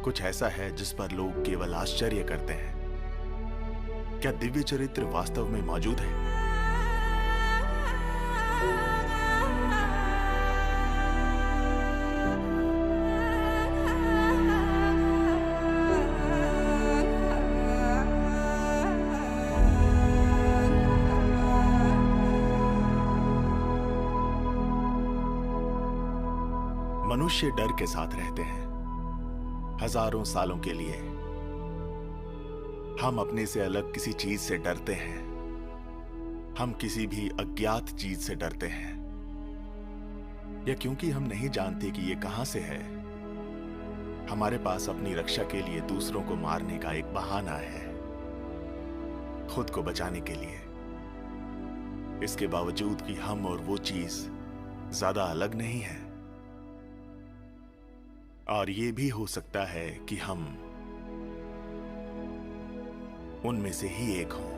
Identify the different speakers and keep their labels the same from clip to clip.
Speaker 1: कुछ ऐसा है जिस पर लोग केवल आश्चर्य करते हैं। क्या दिव्य चरित्र वास्तव में मौजूद है? मनुष्य डर के साथ रहते हैं हजारों सालों के लिए। हम अपने से अलग किसी चीज से डरते हैं। हम किसी भी अज्ञात चीज से डरते हैं, या क्योंकि हम नहीं जानते कि ये कहां से है। हमारे पास अपनी रक्षा के लिए दूसरों को मारने का एक बहाना है, खुद को बचाने के लिए। इसके बावजूद कि हम और वो चीज ज्यादा अलग नहीं है। और ये भी हो सकता है कि हम उनमें से ही एक हों।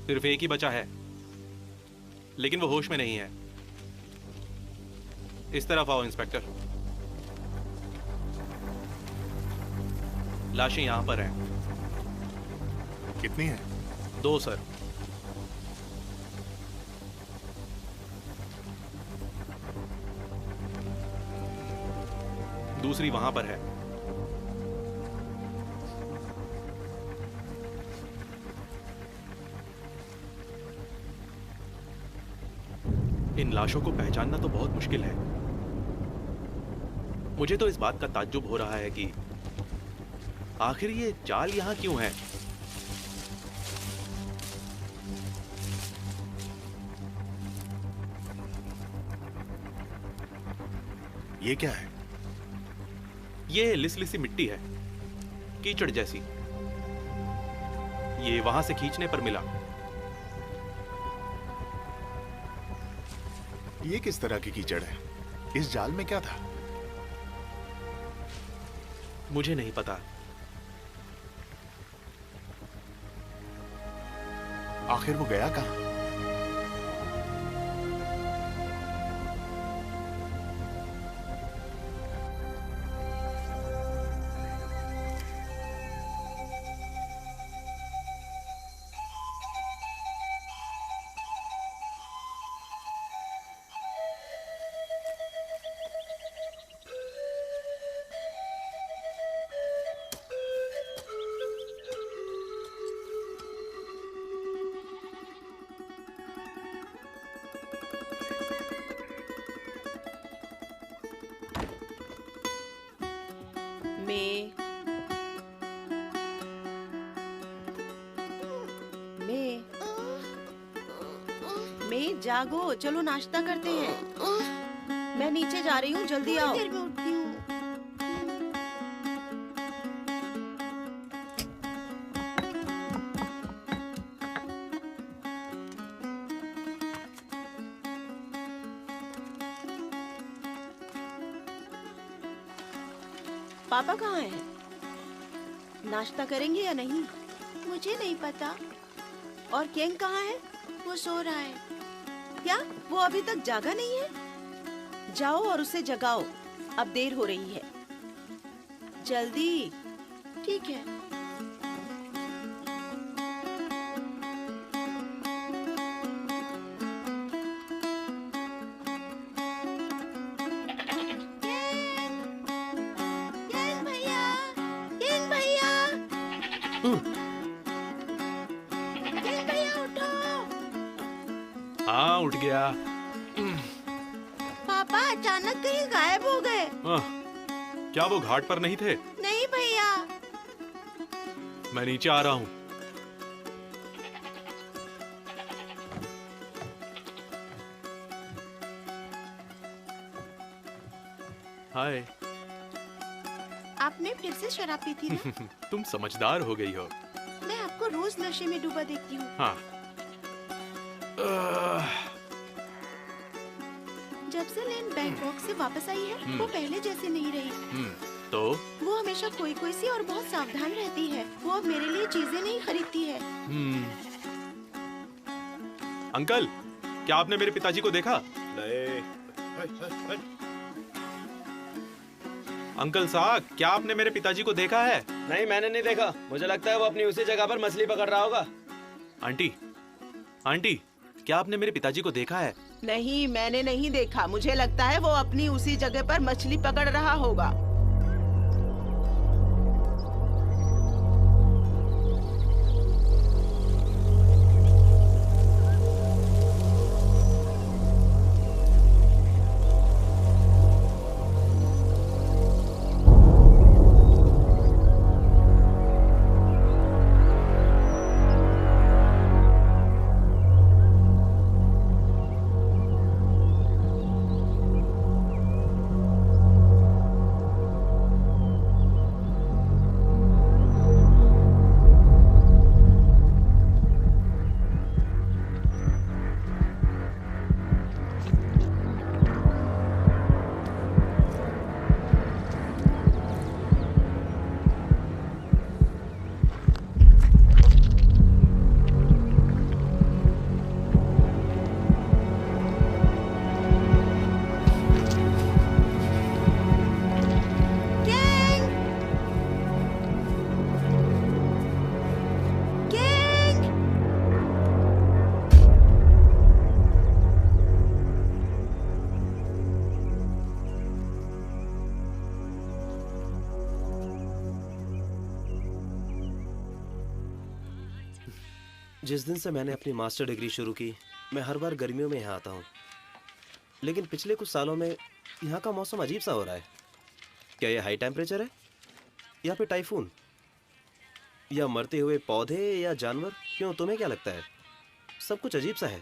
Speaker 2: सिर्फ एक ही बचा है, लेकिन वो होश में नहीं है। इस तरफ आओ इंस्पेक्टर। लाशें यहां पर हैं।
Speaker 1: कितनी है?
Speaker 2: 2 सर। दूसरी वहां पर है। इन लाशों को पहचानना तो बहुत मुश्किल है। मुझे तो इस बात का ताज्जुब हो रहा है कि आखिर ये चाल यहां क्यों है।
Speaker 1: ये क्या है?
Speaker 2: ये लिसलिसी मिट्टी है, कीचड़ जैसी। ये वहां से खींचने पर मिला।
Speaker 1: ये किस तरह की कीचड़ है? इस जाल में क्या था?
Speaker 2: मुझे नहीं पता।
Speaker 1: आखिर वो गया कहां?
Speaker 3: जागो, चलो नाश्ता करते हैं। मैं नीचे जा रही हूँ, जल्दी आओ। पापा कहाँ हैं? नाश्ता करेंगे या नहीं?
Speaker 4: मुझे नहीं पता।
Speaker 3: और केंग कहाँ है?
Speaker 4: वो सो रहा है।
Speaker 3: क्या वो अभी तक जागा नहीं है? जाओ और उसे जगाओ, अब देर हो रही है। जल्दी।
Speaker 4: ठीक है।
Speaker 2: हाँ, उठ गया।
Speaker 4: पापा अचानक कहीं गायब हो गए।
Speaker 2: क्या वो घाट पर नहीं थे?
Speaker 4: नहीं भैया।
Speaker 2: मैं नीचे आ रहा हूँ। हाय।
Speaker 4: आपने फिर से शराब पी थी ना?
Speaker 2: तुम समझदार हो गई हो।
Speaker 4: मैं आपको रोज नशे में डूबा देखती हूँ।
Speaker 2: हाँ।
Speaker 4: जब से लेन बैंकॉक से वापस आई है, वो पहले जैसी नहीं रही।
Speaker 2: तो
Speaker 4: वो हमेशा कोई सी और बहुत सावधान रहती है। वो अब मेरे लिए चीजें नहीं खरीदती है।
Speaker 2: अंकल, क्या आपने मेरे पिताजी को देखा?
Speaker 5: नहीं।
Speaker 2: अंकल साहब, क्या आपने मेरे पिताजी को देखा है?
Speaker 5: नहीं, मैंने नहीं देखा। मुझे लगता है वो अपनी उसी जगह पर मछली पकड़ रहा होगा।
Speaker 2: आंटी, आंटी, क्या आपने मेरे पिताजी को देखा है?
Speaker 3: नहीं, मैंने नहीं देखा। मुझे लगता है वो अपनी उसी जगह पर मछली पकड़ रहा होगा।
Speaker 5: जिस दिन से मैंने अपनी मास्टर डिग्री शुरू की, मैं हर बार गर्मियों में यहाँ आता हूँ। लेकिन पिछले कुछ सालों में यहाँ का मौसम अजीब सा हो रहा है। क्या ये हाई टेम्परेचर है, या फिर टाइफून, या मरते हुए पौधे, या जानवर? क्यों, तुम्हें क्या लगता है? सब कुछ अजीब सा है।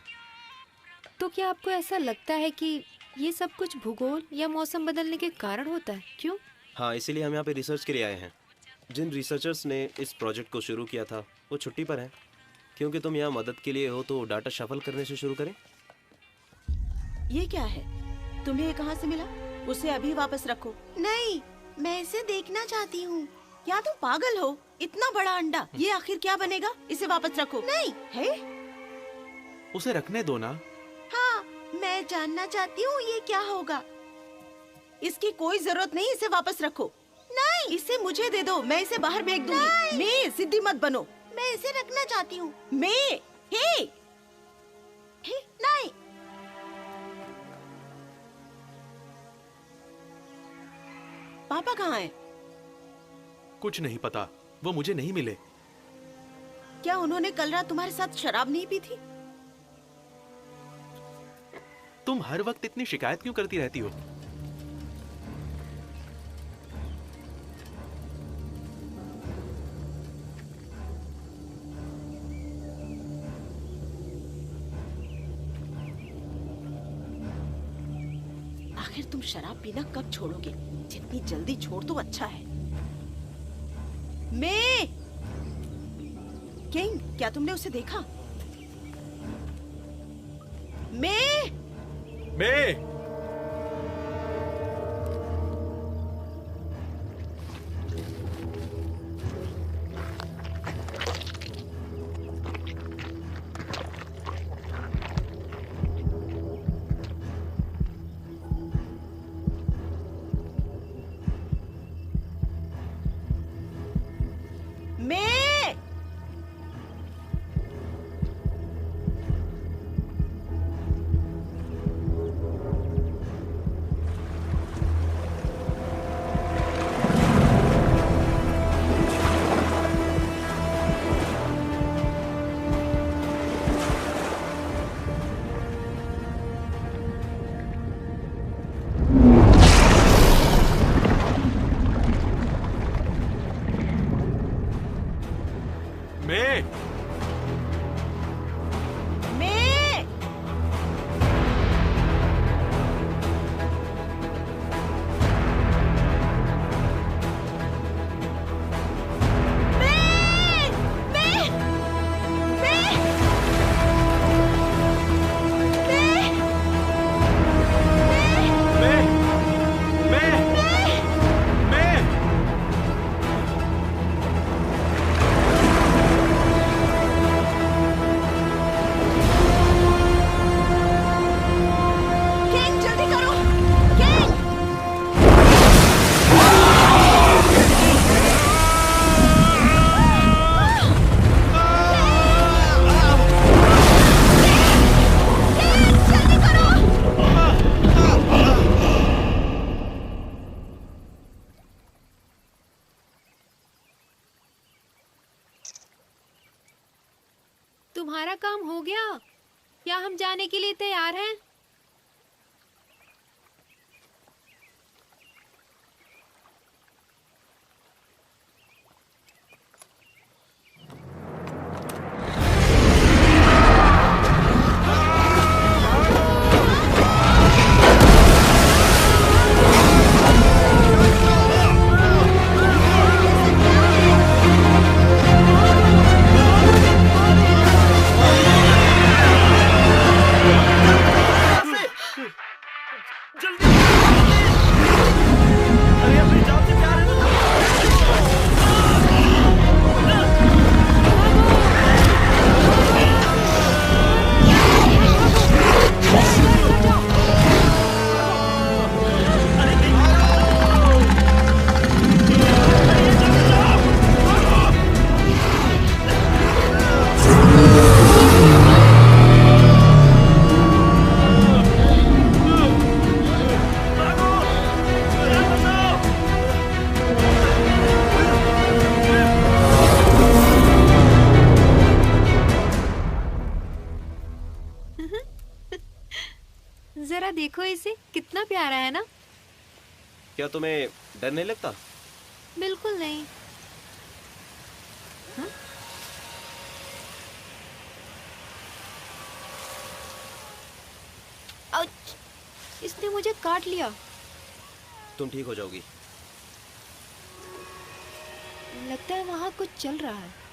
Speaker 6: तो क्या आपको ऐसा लगता है कि ये सब कुछ भूगोल या मौसम बदलने के कारण होता है? क्यों?
Speaker 5: हाँ, इसीलिए हम यहाँ पे रिसर्च के लिए आए हैं। जिन रिसर्चर्स ने इस प्रोजेक्ट को शुरू किया था वो छुट्टी पर हैं। क्योंकि तुम यहाँ मदद के लिए हो तो डाटा शफल करने से शुरू करें।
Speaker 3: ये क्या है? तुम्हें ये कहाँ से मिला? उसे अभी वापस रखो।
Speaker 4: नहीं, मैं इसे देखना चाहती हूँ।
Speaker 3: क्या तुम पागल हो? इतना बड़ा अंडा, ये आखिर क्या बनेगा? इसे वापस रखो।
Speaker 4: नहीं
Speaker 3: है?
Speaker 2: उसे रखने दो ना।
Speaker 4: हाँ, मैं जानना चाहती हूँ ये क्या होगा।
Speaker 3: इसकी कोई जरूरत नहीं, इसे वापस रखो।
Speaker 4: नहीं,
Speaker 3: इसे मुझे दे दो, मैं इसे बाहर फेंक दूंगी। मैं जिद्दी मत बनो।
Speaker 4: मैं इसे रखना चाहती हूँ।
Speaker 3: मैं हे
Speaker 4: नहीं,
Speaker 3: पापा कहाँ हैं?
Speaker 2: कुछ नहीं पता, वो मुझे नहीं मिले।
Speaker 3: क्या उन्होंने कल रात तुम्हारे साथ शराब नहीं पी थी?
Speaker 2: तुम हर वक्त इतनी शिकायत क्यों करती रहती हो?
Speaker 3: आखिर तुम शराब पीना कब छोड़ोगे? जितनी जल्दी छोड़ तो अच्छा है। मैं किंग, क्या तुमने उसे देखा? मैं
Speaker 6: तुम्हारा काम हो गया? क्या हम जाने के लिए तैयार हैं? जरा देखो इसे, कितना प्यारा है ना?
Speaker 5: क्या तुम्हें डर नहीं लगता?
Speaker 6: बिल्कुल नहीं। हाँ? आउच! इसने मुझे काट लिया।
Speaker 5: तुम ठीक हो जाओगी।
Speaker 6: लगता है वहाँ कुछ चल रहा है।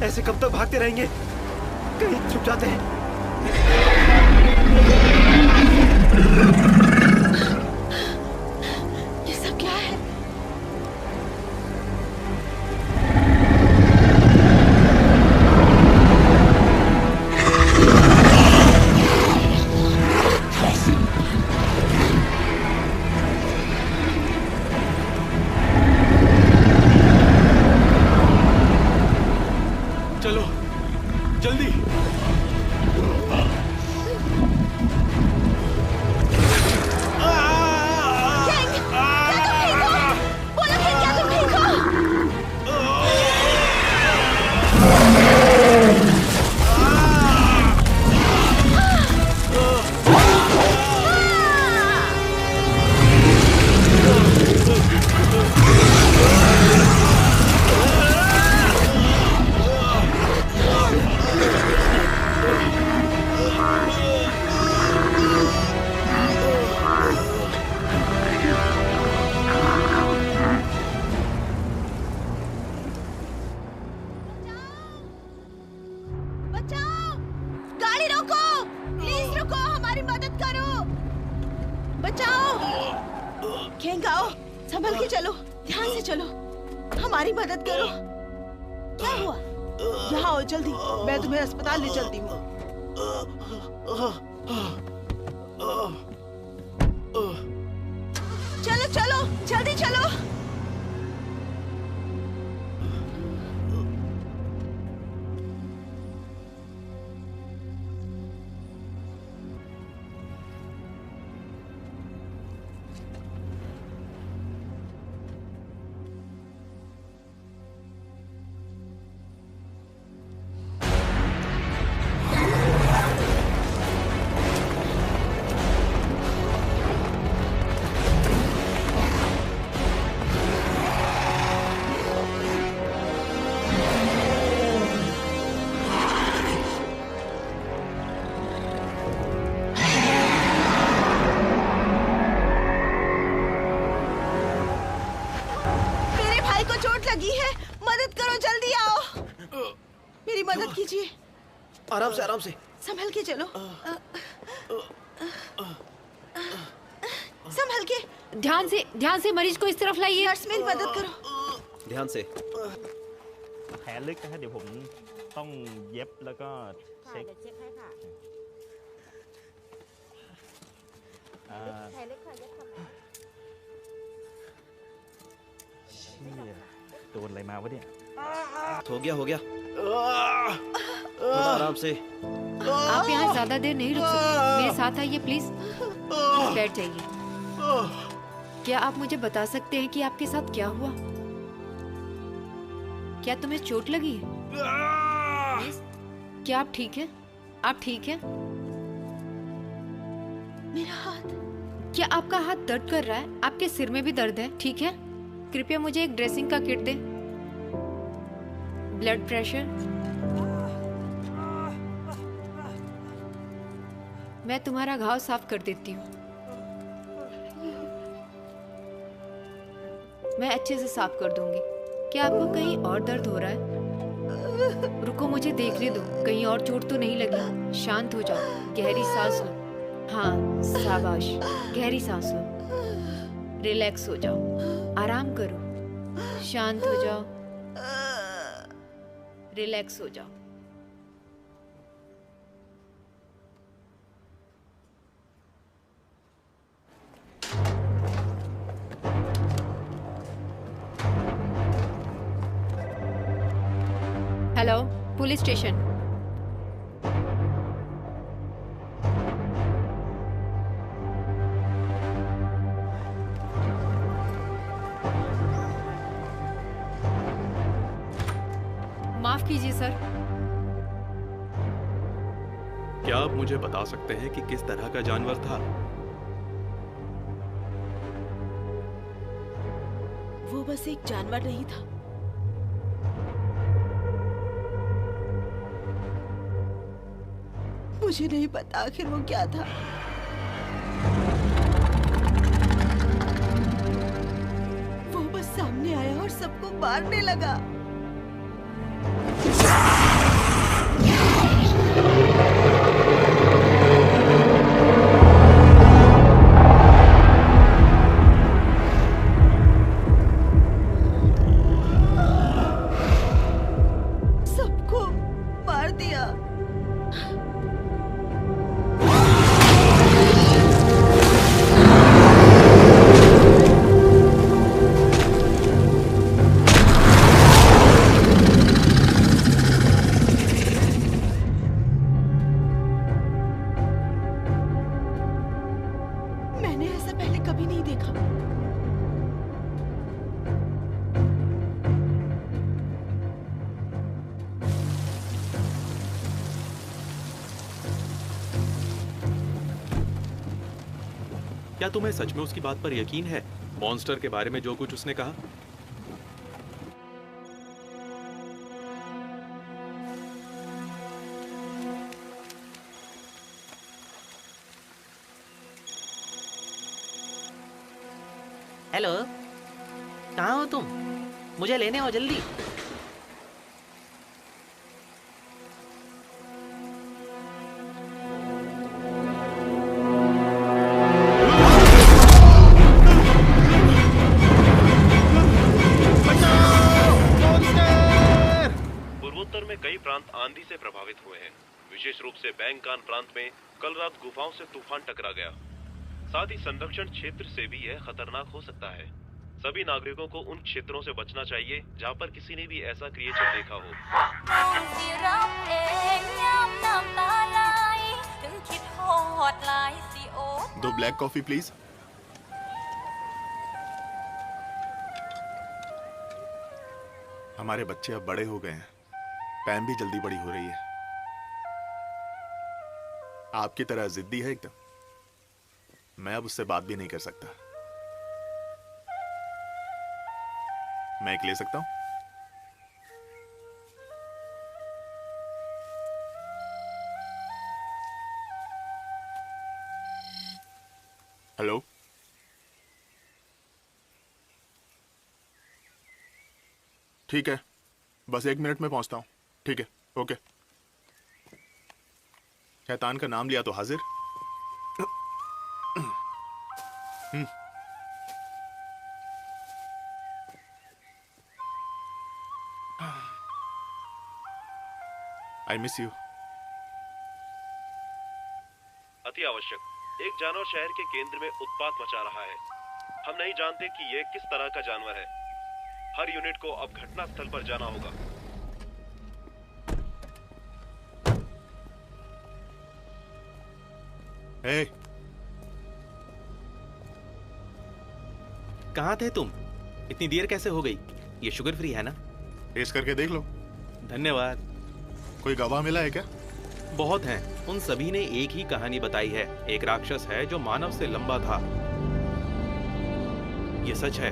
Speaker 5: ऐसे कब तक भागते रहेंगे? कहीं छुप जाते हैं।
Speaker 3: ये सब क्या है?
Speaker 2: चलो जल्दी।
Speaker 3: खेंगाओ, संभल के चलो, ध्यान से चलो, हमारी मदद करो। क्या हुआ? यहाँ आओ जल्दी, मैं तुम्हें अस्पताल ले चलती हूँ। चलो चलो, जल्दी चलो। लगी है, मदद करो, जल्दी आओ, मेरी मदद कीजिए।
Speaker 5: आराम से, आराम से,
Speaker 3: संभल के चलो, संभल के।
Speaker 6: ध्यान से मरीज को इस तरफ लाइए।
Speaker 3: नर्स, मेरी मदद करो।
Speaker 5: ध्यान से।
Speaker 7: แผลลึกนะฮะเดี๋ยวผม ต้องเย็บแล้วก็เช็ค
Speaker 8: เดี๋ยวเช็คให้ค่ะ
Speaker 7: อ่า
Speaker 8: แผลเล็กค่ะเย็บทำไม
Speaker 7: เชี่ยโดนอะไรมาวะเนี่ย
Speaker 5: हो गया थोड़ा आराम से।
Speaker 6: आप यहाँ ज्यादा देर नहीं रुक सकते, मेरे साथ आइए प्लीज। बैठ जाइए। क्या आप मुझे बता सकते हैं कि आपके साथ क्या हुआ? क्या तुम्हें चोट लगी है? Please? क्या आप ठीक हैं? आप ठीक हैं?
Speaker 3: मेरा हाथ।
Speaker 6: क्या आपका हाथ दर्द कर रहा है? आपके सिर में भी दर्द है, ठीक है? कृपया मुझे एक ड्रेसिंग का किट दें। Blood pressure. मैं तुम्हारा घाव साफ कर देती हूँ। मैं अच्छे से साफ कर दूंगी। क्या आपको कहीं और दर्द हो रहा है? रुको, मुझे देखने दो, कहीं और चोट तो नहीं लगी। शांत हो जाओ, गहरी सांस लो। हाँ, शाबाश, गहरी सांस लो। रिलैक्स हो जाओ, आराम करो, शांत हो जाओ, रिलैक्स हो जाओ। Hello, police station. माफ कीजिए सर।
Speaker 2: क्या आप मुझे बता सकते हैं कि किस तरह का जानवर था?
Speaker 3: वो बस एक जानवर नहीं था, मुझे नहीं पता आखिर वो क्या था। वो बस सामने आया और सबको मारने लगा। सबको मार दिया। मैंने ऐसा पहले कभी नहीं देखा।
Speaker 2: क्या तुम्हें सच में उसकी बात पर यकीन है? मॉन्स्टर के बारे में जो कुछ उसने कहा?
Speaker 9: हेलो, कहाँ हो तुम? मुझे लेने आओ जल्दी।
Speaker 10: पूर्वोत्तर में कई प्रांत आंधी से प्रभावित हुए हैं। विशेष रूप से बैंगकान प्रांत में कल रात गुफाओं से तूफान टकरा गया। साथ ही संरक्षण क्षेत्र से भी यह खतरनाक हो सकता है। सभी नागरिकों को उन क्षेत्रों से बचना चाहिए जहां पर किसी ने भी ऐसा क्रिएचर देखा हो।
Speaker 1: 2 ब्लैक कॉफी प्लीज। हमारे बच्चे अब बड़े हो गए हैं, पैम भी जल्दी बड़ी हो रही है। आपकी तरह जिद्दी है एकदम। मैं अब उससे बात भी नहीं कर सकता। मैं एक ले सकता हूं? हेलो, ठीक है, बस 1 मिनट में पहुंचता हूं। ठीक है, ओके। शैतान का नाम लिया तो हाजिर। I miss you.
Speaker 10: अति आवश्यक, एक जानवर शहर के केंद्र में उत्पात मचा रहा है। हम नहीं जानते कि यह किस तरह का जानवर है। हर यूनिट को अब घटना स्थल पर जाना होगा।
Speaker 1: हे,
Speaker 2: कहाँ थे तुम? इतनी देर कैसे हो गई? ये शुगर फ्री है ना?
Speaker 1: टेस्ट करके देख लो।
Speaker 2: धन्यवाद।
Speaker 1: कोई गवाह मिला है क्या?
Speaker 2: बहुत हैं। उन सभी ने एक ही कहानी बताई है। एक राक्षस है जो मानव से लंबा था। ये सच है।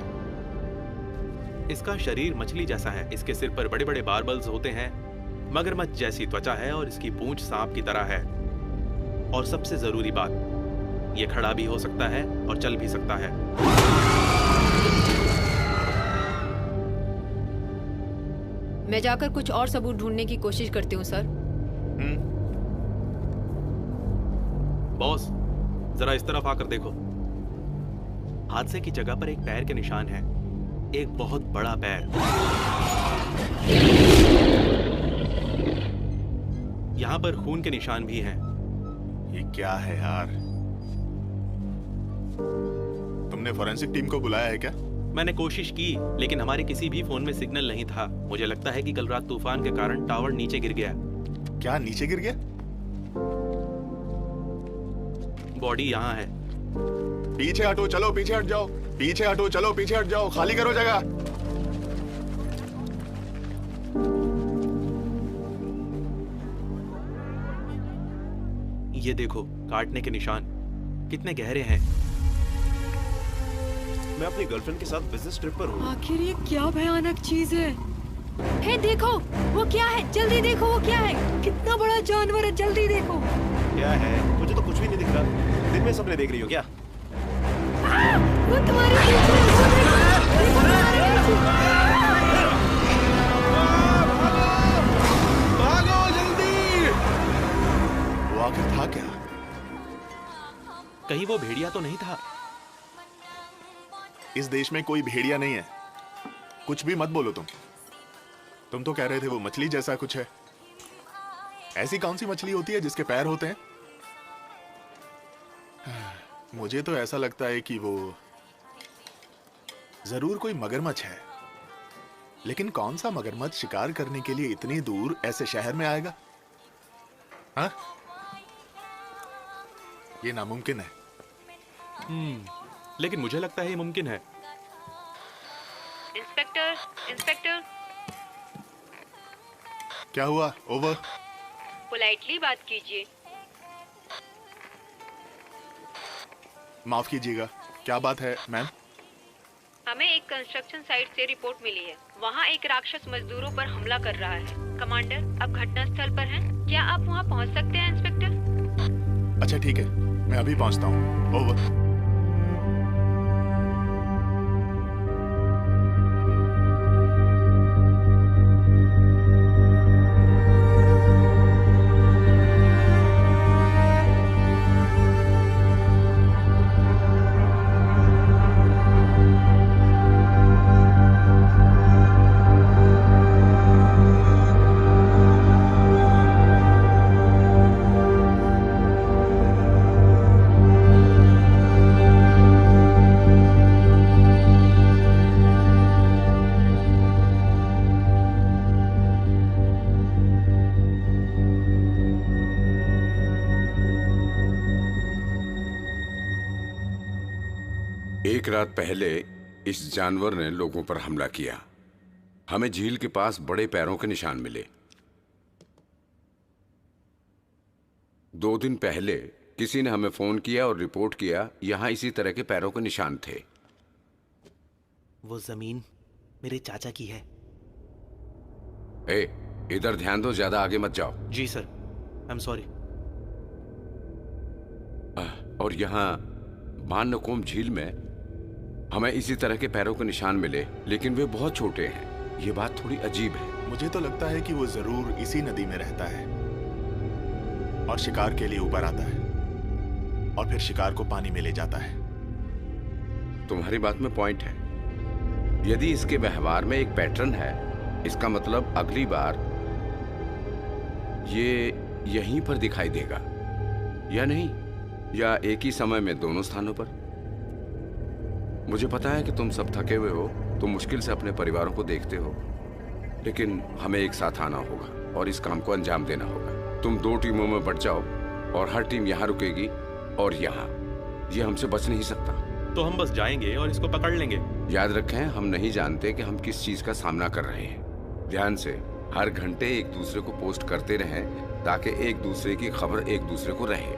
Speaker 2: इसका शरीर मछली जैसा है। इसके सिर पर बड़े बड़े बारबल्स होते हैं। मगरमच्छ जैसी त्वचा है और इसकी पूंछ सांप की तरह है। और सबसे जरूरी बात, ये खड़ा भी हो सकता है और चल भी सकता है।
Speaker 6: मैं जाकर कुछ और सबूत ढूंढने की कोशिश करती हूँ सर।
Speaker 2: बॉस, जरा इस तरफ आकर देखो। हादसे की जगह पर एक पैर के निशान है। एक बहुत बड़ा पैर। यहाँ पर खून के निशान भी हैं।
Speaker 1: ये क्या है यार? तुमने फोरेंसिक टीम को बुलाया है क्या?
Speaker 2: मैंने कोशिश की, लेकिन हमारे किसी भी फोन में सिग्नल नहीं था। मुझे लगता है कि कल रात तूफान के कारण टावर नीचे गिर गया।
Speaker 1: क्या नीचे गिर गया?
Speaker 2: बॉडी यहाँ है।
Speaker 1: पीछे हटो, चलो पीछे हट जाओ। पीछे हटो, चलो पीछे हट जाओ। खाली करो जगह।
Speaker 2: ये देखो, काटने के निशान कितने गहरे हैं।
Speaker 5: मैं अपनी गर्लफ्रेंड के साथ बिजनेस ट्रिप पर हूँ।
Speaker 6: आखिर ये क्या भयानक चीज है? हे देखो, वो क्या है? जल्दी देखो, वो क्या है? कितना बड़ा जानवर है, जल्दी देखो।
Speaker 5: क्या है? मुझे तो कुछ भी नहीं दिख रहा। दिन में सपने देख रही हो क्या?
Speaker 6: वो तुम्हारे पीछे है, वो देखो, देखो तुम्हारे पीछे।
Speaker 1: भागो जल्दी! वो आखिर था क्या?
Speaker 2: कहीं वो भेड़िया तो नहीं था?
Speaker 1: इस देश में कोई भेड़िया नहीं है। कुछ भी मत बोलो तुम तो कह रहे थे वो मछली जैसा कुछ है। ऐसी कौन सी मछली होती है जिसके पैर होते हैं? मुझे तो ऐसा लगता है कि वो जरूर कोई मगरमच्छ है। लेकिन कौन सा मगरमच्छ शिकार करने के लिए इतनी दूर ऐसे शहर में आएगा? हाँ? ये नामुमकिन है।
Speaker 2: लेकिन मुझे लगता है ये मुमकिन है।
Speaker 6: Inspector, inspector.
Speaker 1: क्या हुआ? ओवर।
Speaker 6: पोलाइटली बात कीजिए।
Speaker 1: माफ कीजिएगा, क्या बात है मैम?
Speaker 6: हमें एक कंस्ट्रक्शन साइट से रिपोर्ट मिली है। वहाँ एक राक्षस मजदूरों पर हमला कर रहा है। कमांडर, अब घटनास्थल पर हैं। क्या आप वहाँ पहुँच सकते हैं इंस्पेक्टर?
Speaker 1: अच्छा ठीक है, मैं अभी पहुँचता हूँ। ओवर।
Speaker 8: एक रात पहले इस जानवर ने लोगों पर हमला किया। हमें झील के पास बड़े पैरों के निशान मिले। 2 दिन पहले किसी ने हमें फोन किया और रिपोर्ट किया यहां इसी तरह के पैरों के निशान थे।
Speaker 2: वो जमीन मेरे चाचा की है।
Speaker 8: इधर ध्यान दो, ज्यादा आगे मत जाओ।
Speaker 2: जी सर, आई एम सॉरी।
Speaker 8: और यहाँ बानकोम झील में हमें इसी तरह के पैरों के निशान मिले, लेकिन वे बहुत छोटे हैं। ये बात थोड़ी अजीब है।
Speaker 1: मुझे तो लगता है कि वो जरूर इसी नदी में रहता है और शिकार के लिए ऊपर आता है और फिर शिकार को पानी में ले जाता है।
Speaker 8: तुम्हारी बात में पॉइंट है। यदि इसके व्यवहार में एक पैटर्न है, इसका मतलब अगली बार ये यहीं पर दिखाई देगा या नहीं, या एक ही समय में दोनों स्थानों पर। मुझे पता है कि तुम सब थके हुए हो, तुम मुश्किल से अपने परिवारों को देखते हो, लेकिन हमें एक साथ आना होगा और इस काम को अंजाम देना होगा। तुम 2 टीमों में बंट जाओ और हर टीम यहाँ रुकेगी और यहाँ। ये हमसे बच नहीं सकता।
Speaker 2: तो हम बस जाएंगे और इसको पकड़ लेंगे।
Speaker 8: याद रखें, हम नहीं जानते कि हम किस चीज का सामना कर रहे हैं। ध्यान से हर घंटे एक दूसरे को पोस्ट करते रहें ताकि एक दूसरे की खबर एक दूसरे को रहे।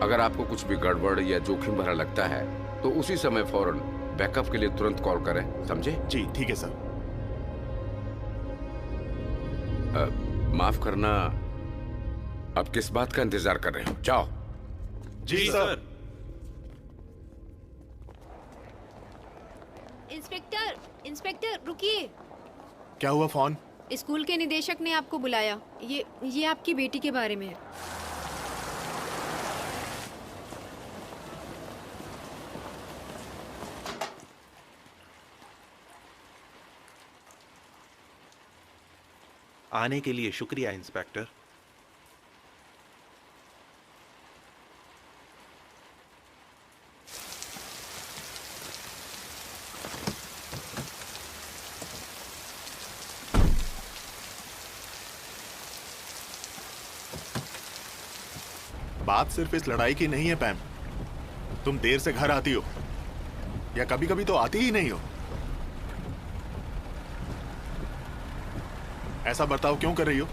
Speaker 8: अगर आपको कुछ भी गड़बड़ या जोखिम भरा लगता है तो उसी समय फौरन बैकअप के लिए तुरंत कॉल करें, समझे?
Speaker 1: जी ठीक है सर।
Speaker 8: माफ करना, अब किस बात का इंतजार कर रहे हो? जाओ।
Speaker 2: जी सर।
Speaker 6: इंस्पेक्टर, इंस्पेक्टर रुकिए।
Speaker 1: क्या हुआ? फोन?
Speaker 6: स्कूल के निदेशक ने आपको बुलाया। ये आपकी बेटी के बारे में है।
Speaker 2: आने के लिए शुक्रिया इंस्पेक्टर।
Speaker 1: बात सिर्फ इस लड़ाई की नहीं है पैम। तुम देर से घर आती हो या कभी कभी तो आती ही नहीं हो। ऐसा बर्ताव क्यों कर रही हो?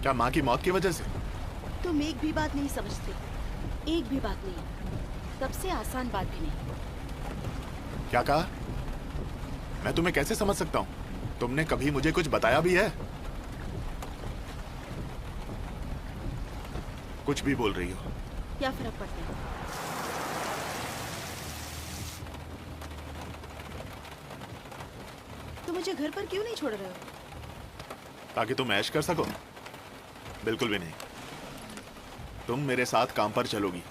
Speaker 1: क्या माँ की मौत की वजह से?
Speaker 3: तुम एक भी बात नहीं समझते, एक भी बात नहीं, सबसे आसान बात भी नहीं।
Speaker 1: क्या कहा? मैं तुम्हें कैसे समझ सकता हूँ? तुमने कभी मुझे कुछ बताया भी है? कुछ भी बोल रही हो।
Speaker 3: क्या फर्क पड़ता है? तुम मुझे घर पर क्यों नहीं छोड़ रहे हो?
Speaker 1: ताकि तुम ऐश कर सको? बिल्कुल भी नहीं। तुम मेरे साथ काम पर चलोगी।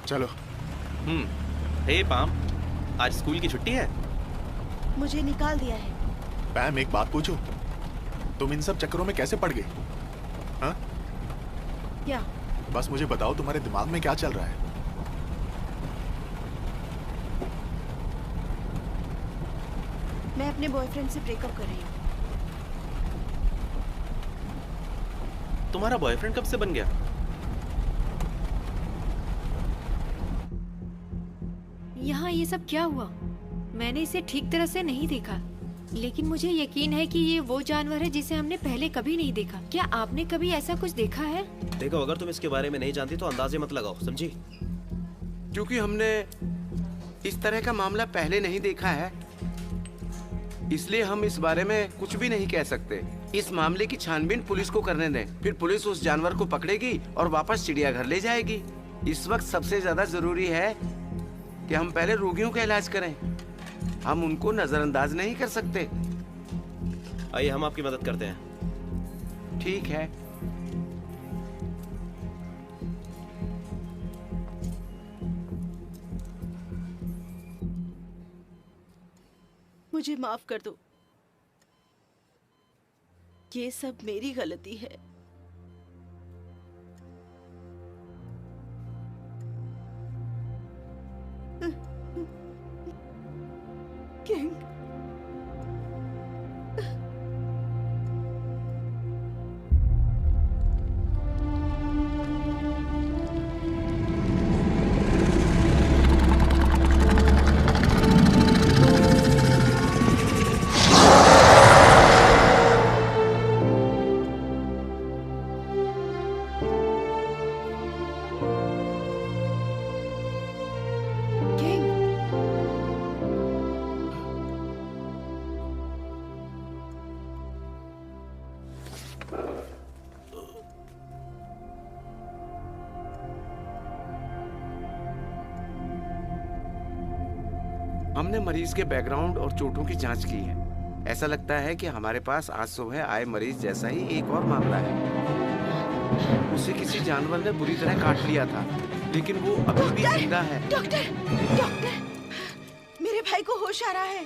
Speaker 1: चलो।
Speaker 2: हे पाम, आज स्कूल की छुट्टी है?
Speaker 3: मुझे निकाल दिया है।
Speaker 1: पैम, एक बात पूछूं? तुम इन सब चक्करों में कैसे पड़ गई? हाँ?
Speaker 3: क्या?
Speaker 1: बस मुझे बताओ, तुम्हारे दिमाग में क्या चल रहा है?
Speaker 3: मैं अपने बॉयफ्रेंड से ब्रेकअप कर रही हूँ।
Speaker 2: तुम्हारा बॉयफ्रेंड कब से बन गया?
Speaker 6: यहाँ ये सब क्या हुआ? मैंने इसे ठीक तरह से नहीं देखा, लेकिन मुझे यकीन है कि ये वो जानवर है जिसे हमने पहले कभी नहीं देखा। क्या आपने कभी ऐसा कुछ देखा है?
Speaker 5: देखो, अगर तुम इसके बारे में नहीं जानती तो अंदाजे मत लगाओ, समझी?
Speaker 8: क्योंकि हमने इस तरह का मामला पहले नहीं देखा है, इसलिए हम इस बारे में कुछ भी नहीं कह सकते। इस मामले की छानबीन पुलिस को करने दें, फिर पुलिस उस जानवर को पकड़ेगी और वापस चिड़ियाघर ले जाएगी। इस वक्त सबसे ज्यादा जरूरी है कि हम पहले रोगियों का इलाज करें। हम उनको नजरअंदाज नहीं कर सकते।
Speaker 5: आइए, हम आपकी मदद करते हैं।
Speaker 8: ठीक है।
Speaker 3: मुझे माफ कर दो, ये सब मेरी गलती है। किंग,
Speaker 8: हमने मरीज के बैकग्राउंड और चोटों की जांच की है। ऐसा लगता है कि हमारे पास आज सुबह आए मरीज जैसा ही एक और मामला है। उसे किसी जानवर ने बुरी तरह काट लिया था, लेकिन वो अभी भी जिंदा है।
Speaker 3: डॉक्टर, डॉक्टर, मेरे भाई को होश आ रहा है।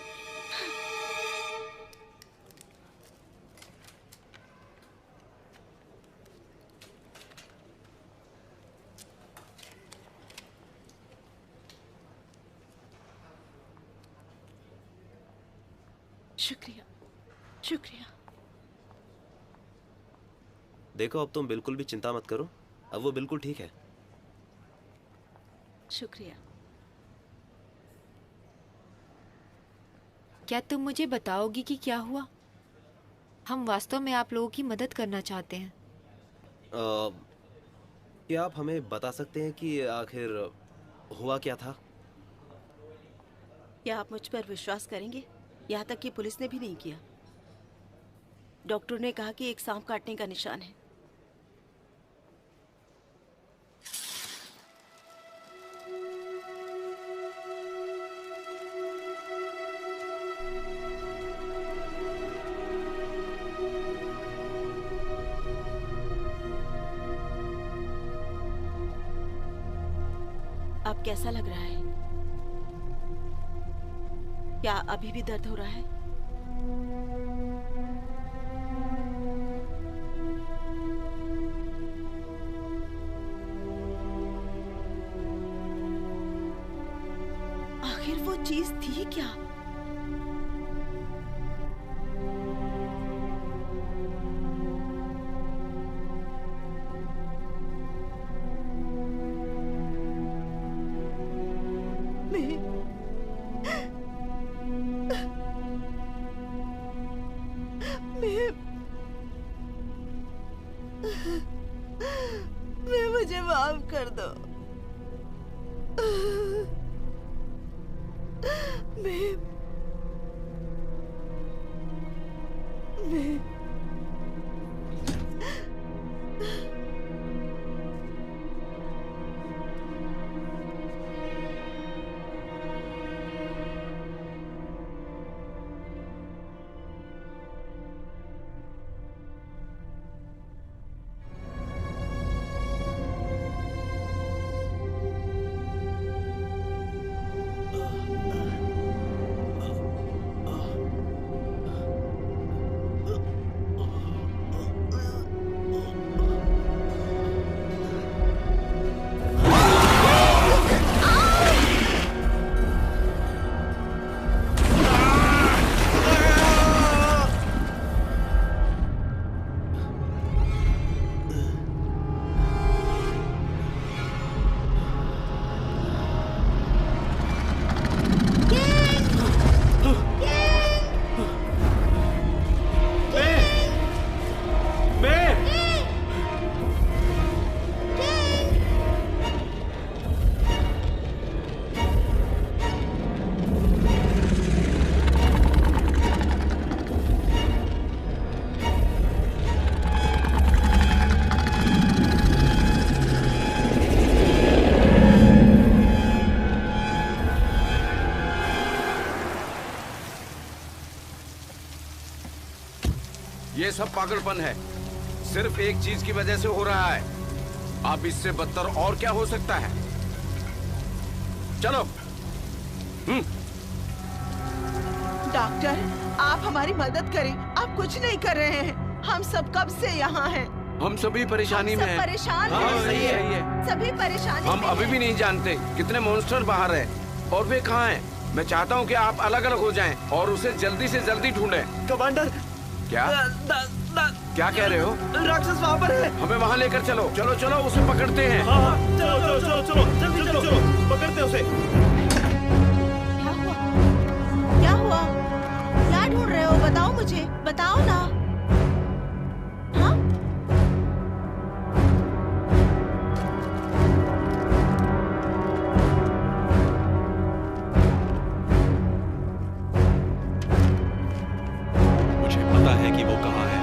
Speaker 3: शुक्रिया, शुक्रिया।
Speaker 5: देखो, अब तुम बिल्कुल भी चिंता मत करो, अब वो बिल्कुल ठीक है।
Speaker 3: शुक्रिया।
Speaker 6: क्या तुम मुझे बताओगी कि क्या हुआ? हम वास्तव में आप लोगों की मदद करना चाहते हैं।
Speaker 5: क्या आप हमें बता सकते हैं कि आखिर हुआ क्या था?
Speaker 3: क्या आप मुझ पर विश्वास करेंगे? यहाँ तक कि पुलिस ने भी नहीं किया। डॉक्टर ने कहा कि एक सांप काटने का निशान है। अब कैसा लग रहा है? क्या अभी भी दर्द हो रहा है? आखिर वो चीज थी क्या? मुझे माफ कर दो। मैं
Speaker 8: ये सब पागलपन है, सिर्फ एक चीज की वजह से हो रहा है। अब इससे बदतर और क्या हो सकता है? चलो।
Speaker 3: डॉक्टर, आप हमारी मदद करें। आप कुछ नहीं कर रहे हैं। हम सब कब से यहाँ हैं।
Speaker 8: हम सभी परेशानी में हैं।
Speaker 3: परेशान
Speaker 8: हाँ,
Speaker 3: हैं।
Speaker 8: सही है।
Speaker 3: सभी परेशानी
Speaker 8: हम
Speaker 3: में
Speaker 8: अभी
Speaker 3: हैं।
Speaker 8: भी नहीं जानते कितने मॉन्स्टर बाहर हैं और वे कहाँ हैं। मैं चाहता हूँ कि आप अलग अलग हो जाएं और उसे जल्दी से जल्दी ढूंढें।
Speaker 5: कमांडर,
Speaker 8: क्या क्या कह रहे हो?
Speaker 5: राक्षस वहाँ पर है।
Speaker 8: हमें वहाँ लेकर चलो। चलो चलो, उसे पकड़ते हैं।
Speaker 2: हाँ, चलो चलो चलो चलो जल्दी चलो, पकड़ते उसे।
Speaker 3: क्या हुआ? क्या हुआ? क्या ढूंढ रहे हो? बताओ मुझे, बताओ ना। हाँ?
Speaker 2: मुझे पता है कि वो कहाँ है।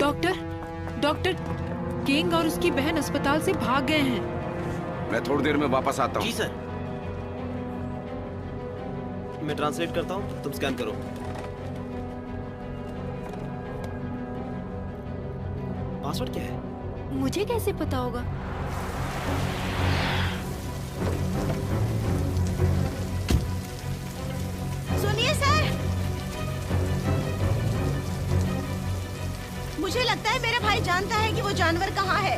Speaker 6: डॉक्टर किंग और उसकी बहन अस्पताल से भाग गए हैं।
Speaker 8: मैं थोड़ी देर में वापस आता हूँ।
Speaker 5: जी सर। मैं ट्रांसलेट करता हूँ, तुम स्कैन करो। पासवर्ड क्या है?
Speaker 6: मुझे कैसे पता होगा?
Speaker 3: सुनिए सर, मुझे लगता है मेरा भाई जानता है कि वो जानवर कहाँ है।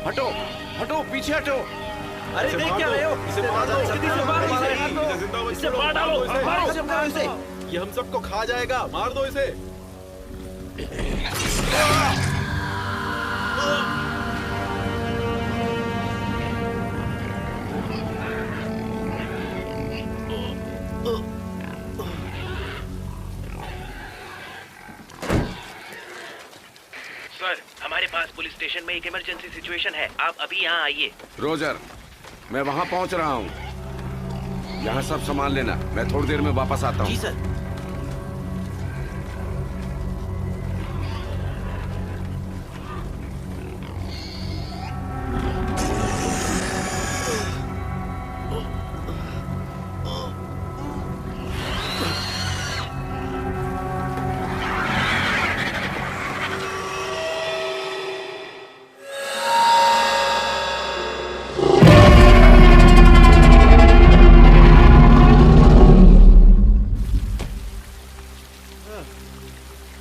Speaker 8: हटो हटो, पीछे हटो।
Speaker 5: अरे देख क्या रहे हो? इसे मार दो,
Speaker 2: इसे मार डालो, इसे। ये हम सबको खा जाएगा, मार दो इसे।
Speaker 9: सर, हमारे पास पुलिस स्टेशन में एक इमरजेंसी सिचुएशन है, आप अभी यहाँ आइए।
Speaker 8: रोजर, मैं वहाँ पहुँच रहा हूँ। यहाँ सब सामान लेना, मैं थोड़ी देर में वापस आता हूँ।
Speaker 5: जी सर।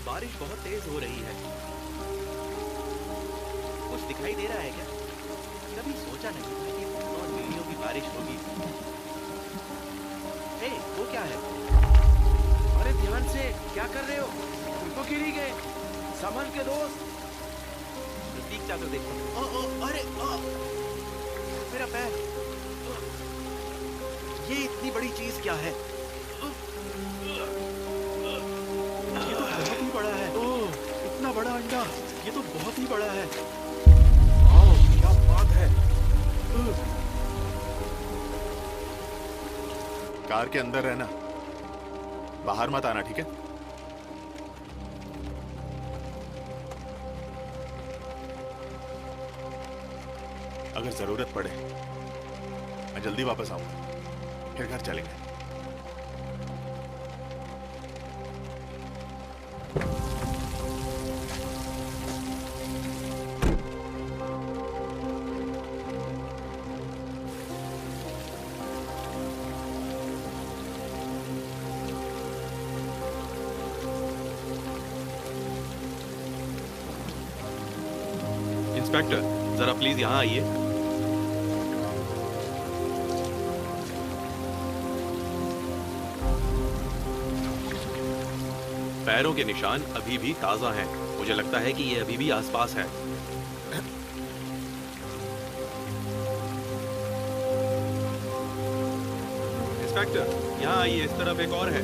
Speaker 2: बारिश बहुत तेज हो रही है। कुछ दिखाई दे रहा है क्या? कभी सोचा नहीं था कि फूल और बिल्लियों की बारिश होगी। हे, वो क्या है?
Speaker 8: अरे ध्यान से, क्या कर रहे हो? तुम तो गिर ही गए। संभल के दोस्त।
Speaker 2: नजदीक जाकर देखो। अरे मेरा पैर। ये इतनी बड़ी चीज क्या है? ये तो बहुत ही बड़ा है। ओह, इतना बड़ा अंडा। ये तो बहुत ही बड़ा है। आओ, क्या बात है।
Speaker 1: कार के अंदर रहना, बाहर मत आना, ठीक है? अगर जरूरत पड़े मैं जल्दी वापस आऊंगा, फिर घर चलेंगे।
Speaker 2: इंस्पेक्टर, जरा प्लीज यहाँ आइए। पैरों के निशान अभी भी ताजा हैं। मुझे लगता है कि ये अभी भी आसपास है। इंस्पेक्टर, यहाँ आइए, इस तरफ एक और है।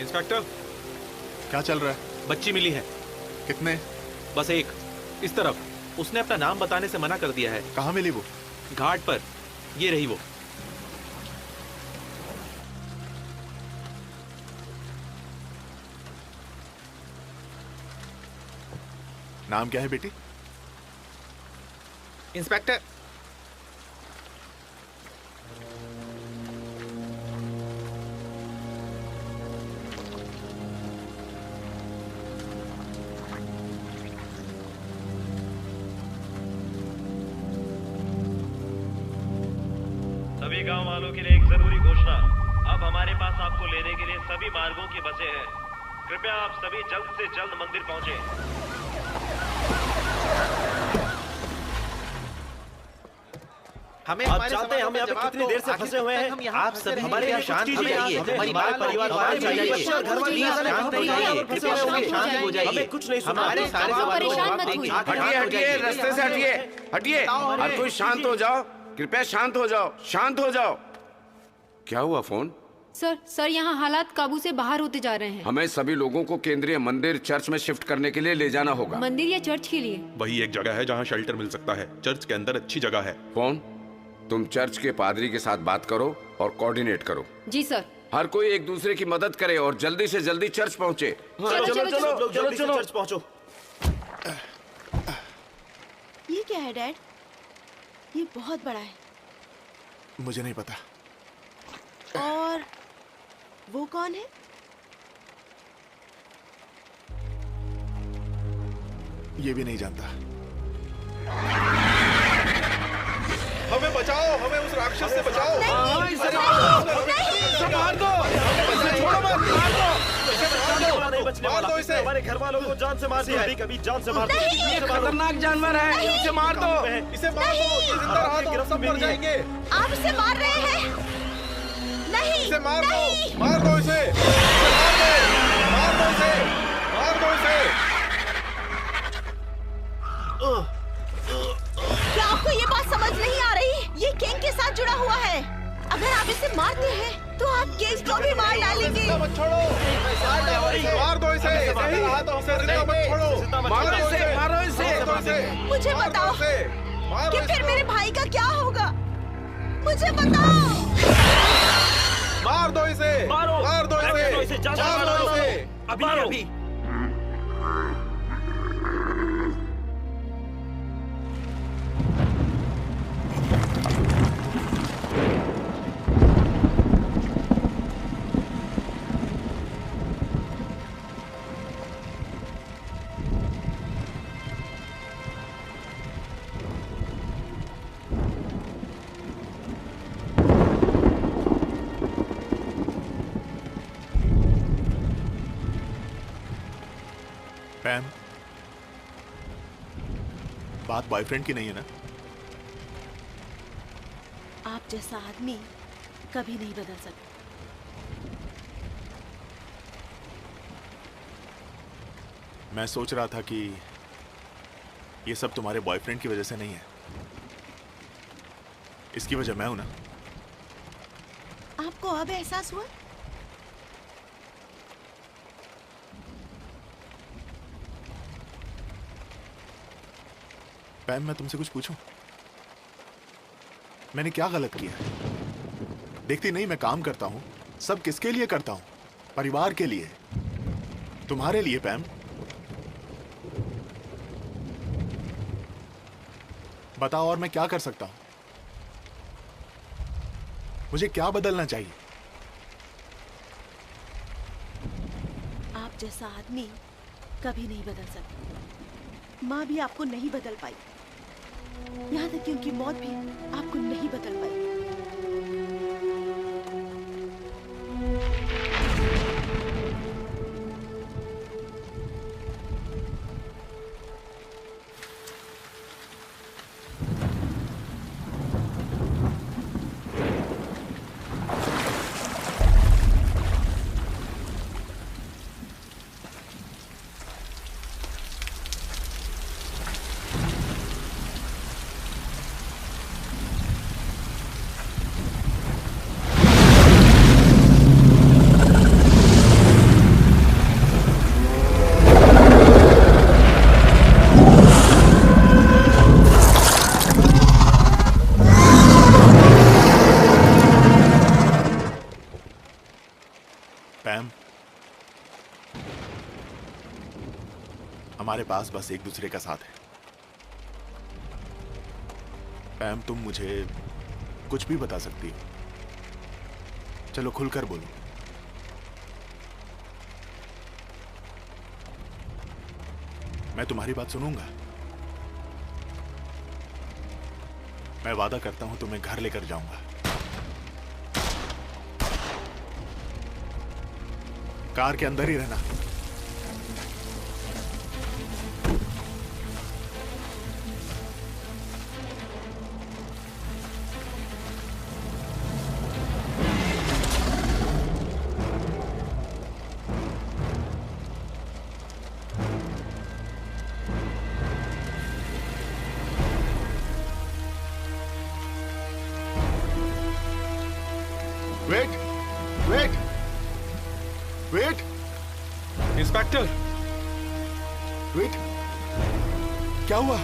Speaker 2: इंस्पेक्टर,
Speaker 1: क्या चल रहा है?
Speaker 2: बच्ची मिली है।
Speaker 1: कितने?
Speaker 2: बस एक, इस तरफ। उसने अपना नाम बताने से मना कर दिया है।
Speaker 1: कहाँ मिली वो?
Speaker 2: घाट पर। ये रही वो।
Speaker 1: नाम क्या है बेटी?
Speaker 8: इंस्पेक्टर।
Speaker 10: सभी गांव वालों के लिए एक जरूरी घोषणा। अब हमारे पास आपको लेने के लिए सभी मार्गों की बसें हैं। कृपया आप सभी जल्द से जल्द मंदिर पहुंचे।
Speaker 5: हमें आप जानते हैं हम यहाँ पे कितनी देर से फंसे हुए हैं। आप सभी हमारे यहाँ शांत हो जाइए। हमारी बात परिवार शांत हो जाइए। हमें कुछ नहीं सुना।
Speaker 8: हमारे सारे हटिए हटिए, रास्ते से हटिए हटिए। हर कोई शांत हो जाओ, कृपया शांत हो जाओ, शांत हो जाओ। क्या हुआ? फोन?
Speaker 6: सर यहाँ हालात काबू से बाहर होते जा रहे हैं।
Speaker 8: हमें सभी लोगों को केंद्रीय मंदिर चर्च में शिफ्ट करने के लिए ले जाना होगा।
Speaker 6: मंदिर या चर्च के लिए?
Speaker 2: वही एक जगह है जहाँ शेल्टर मिल सकता है। चर्च के अंदर अच्छी जगह है।
Speaker 8: कौन? तुम चर्च के पादरी के साथ बात करो और कोऑर्डिनेट करो।
Speaker 6: जी सर।
Speaker 8: हर कोई एक दूसरे की मदद करे और जल्दी से जल्दी चर्च पहुंचे।
Speaker 6: चलो चलो चलो
Speaker 5: चलो चलो चर्च पहुंचो।
Speaker 4: ये क्या है डैड? ये बहुत बड़ा है।
Speaker 1: मुझे नहीं पता।
Speaker 4: और वो कौन है?
Speaker 1: ये भी नहीं जानता।
Speaker 2: हमें बचाओ, हमें उस राक्षस से बचाओ।
Speaker 8: मार दो,
Speaker 5: मार दो इसे। हमारे घर वालों को जान से मार दिया है। कभी जान से मार दो।
Speaker 8: ये खतरनाक जानवर है, इसे मार दो।
Speaker 5: इसे मार दो। ये जिंदा रहा तो सब मर जाएंगे।
Speaker 4: आप इसे मार रहे हैं? नहीं,
Speaker 5: इसे मार दो,
Speaker 4: नहीं।
Speaker 5: मार दो इसे, मार दो, मार दो इसे, मार दो इसे।
Speaker 4: क्या आपको ये बात समझ नहीं आ रही? ये किंग के साथ जुड़ा हुआ है। अगर आप इसे मारते हैं तो आप किंग को भी मार डालेंगे।
Speaker 5: मत छोड़ो, मार दो इसे। सही रहा तो उसे जिंदा मत छोड़ो।
Speaker 8: मारो इसे, मारो इसे।
Speaker 4: मुझे बताओ कि फिर मेरे भाई का क्या होगा? मुझे बताओ।
Speaker 5: मार दो इसे, मार दो इसे, मार दो इसे।
Speaker 2: अभी अभी।
Speaker 1: पैम, बात बॉयफ्रेंड की नहीं है ना?
Speaker 3: आप जैसा आदमी कभी नहीं बदल सकता।
Speaker 1: मैं सोच रहा था कि ये सब तुम्हारे बॉयफ्रेंड की वजह से नहीं है, इसकी वजह मैं हूं ना।
Speaker 3: आपको अब एहसास हुआ?
Speaker 1: पैम, मैं तुमसे कुछ पूछूं? मैंने क्या गलत किया? देखती नहीं मैं काम करता हूं, सब किसके लिए करता हूं? परिवार के लिए, तुम्हारे लिए पैम। बताओ और मैं क्या कर सकता हूं? मुझे क्या बदलना चाहिए?
Speaker 3: आप जैसा आदमी कभी नहीं बदल सकता। माँ भी आपको नहीं बदल पाई, यहाँ तक कि उनकी मौत भी आपको नहीं बदल पाई।
Speaker 1: हमारे पास बस एक दूसरे का साथ है। पैम, तुम मुझे कुछ भी बता सकती हो, चलो खुलकर बोलो। मैं तुम्हारी बात सुनूंगा। मैं वादा करता हूं तुम्हें घर लेकर जाऊंगा। कार के अंदर ही रहना। Wait, wait, wait,
Speaker 2: inspector,
Speaker 1: wait, क्या हुआ?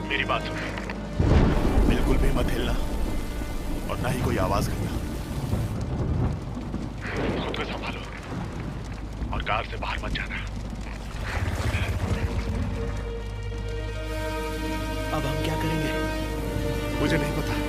Speaker 1: मेरी बात सुनो, बिल्कुल भी मत हिलना और ना ही कोई आवाज करना। खुद को संभालो और कार से बाहर मत जाना।
Speaker 5: अब हम क्या करेंगे?
Speaker 1: मुझे नहीं पता।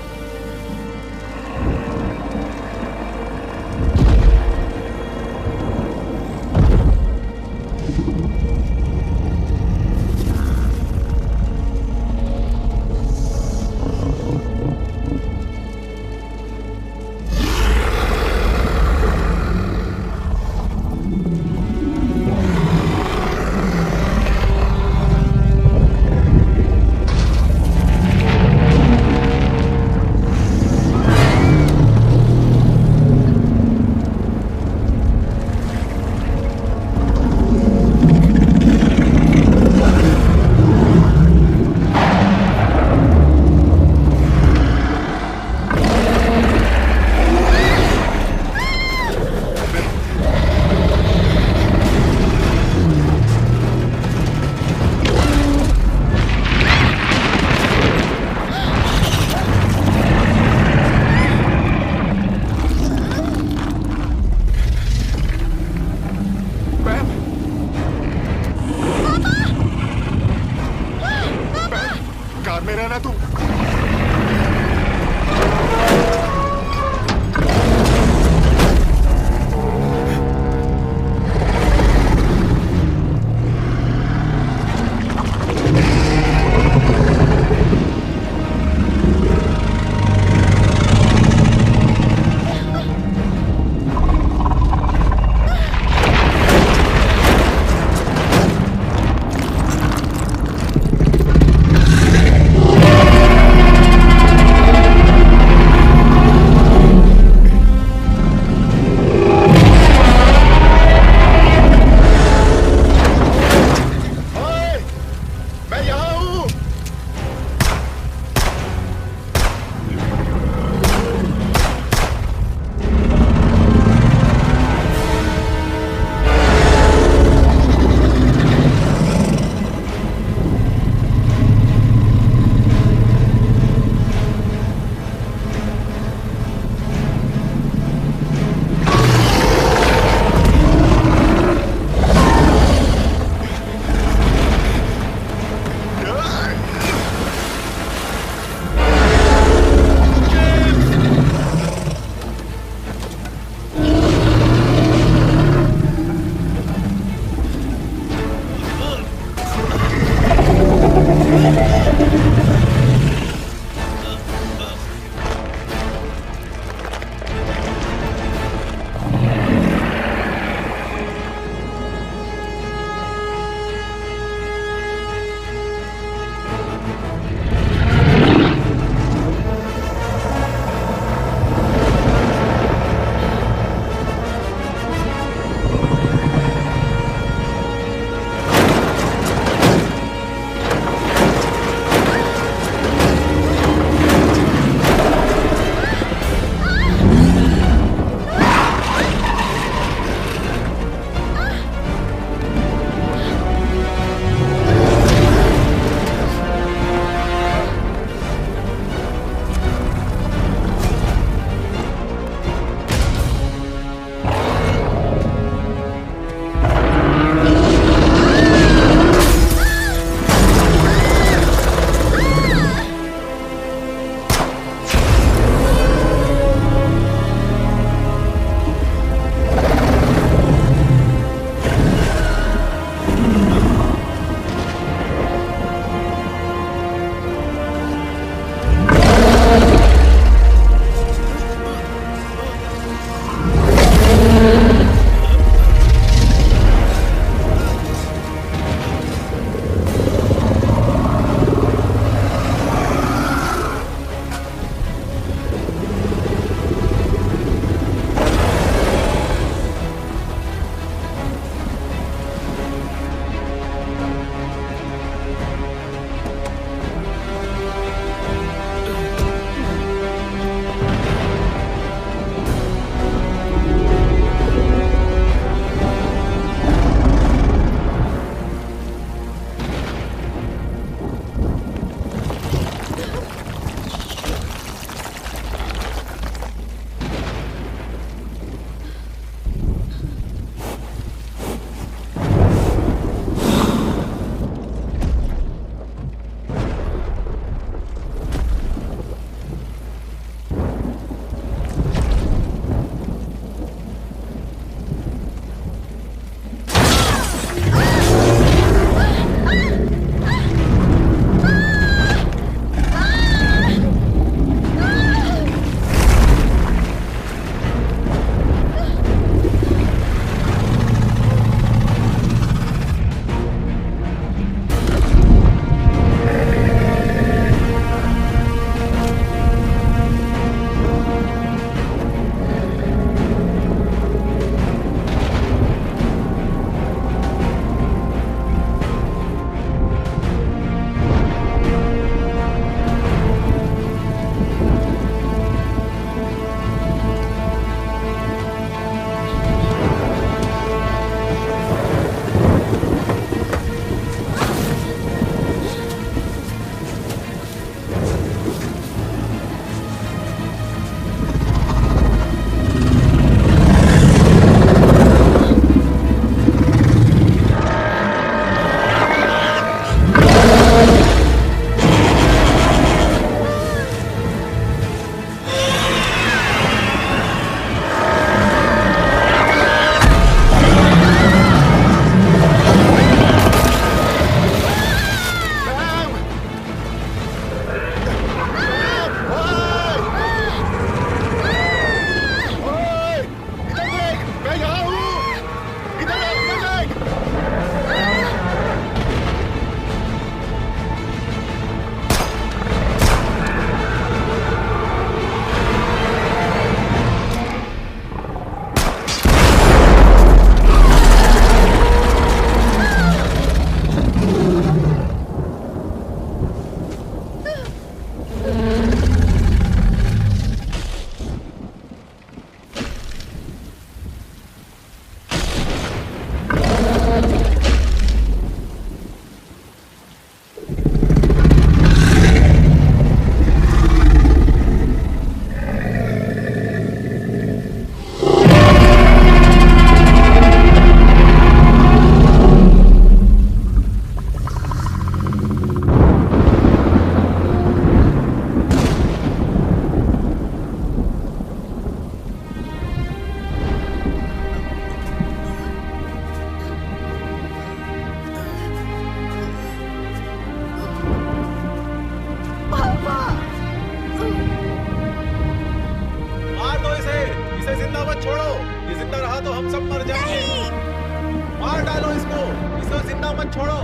Speaker 1: हम सब मर जाएंगे। मार डालो इसको जिंदा मत छोड़ो।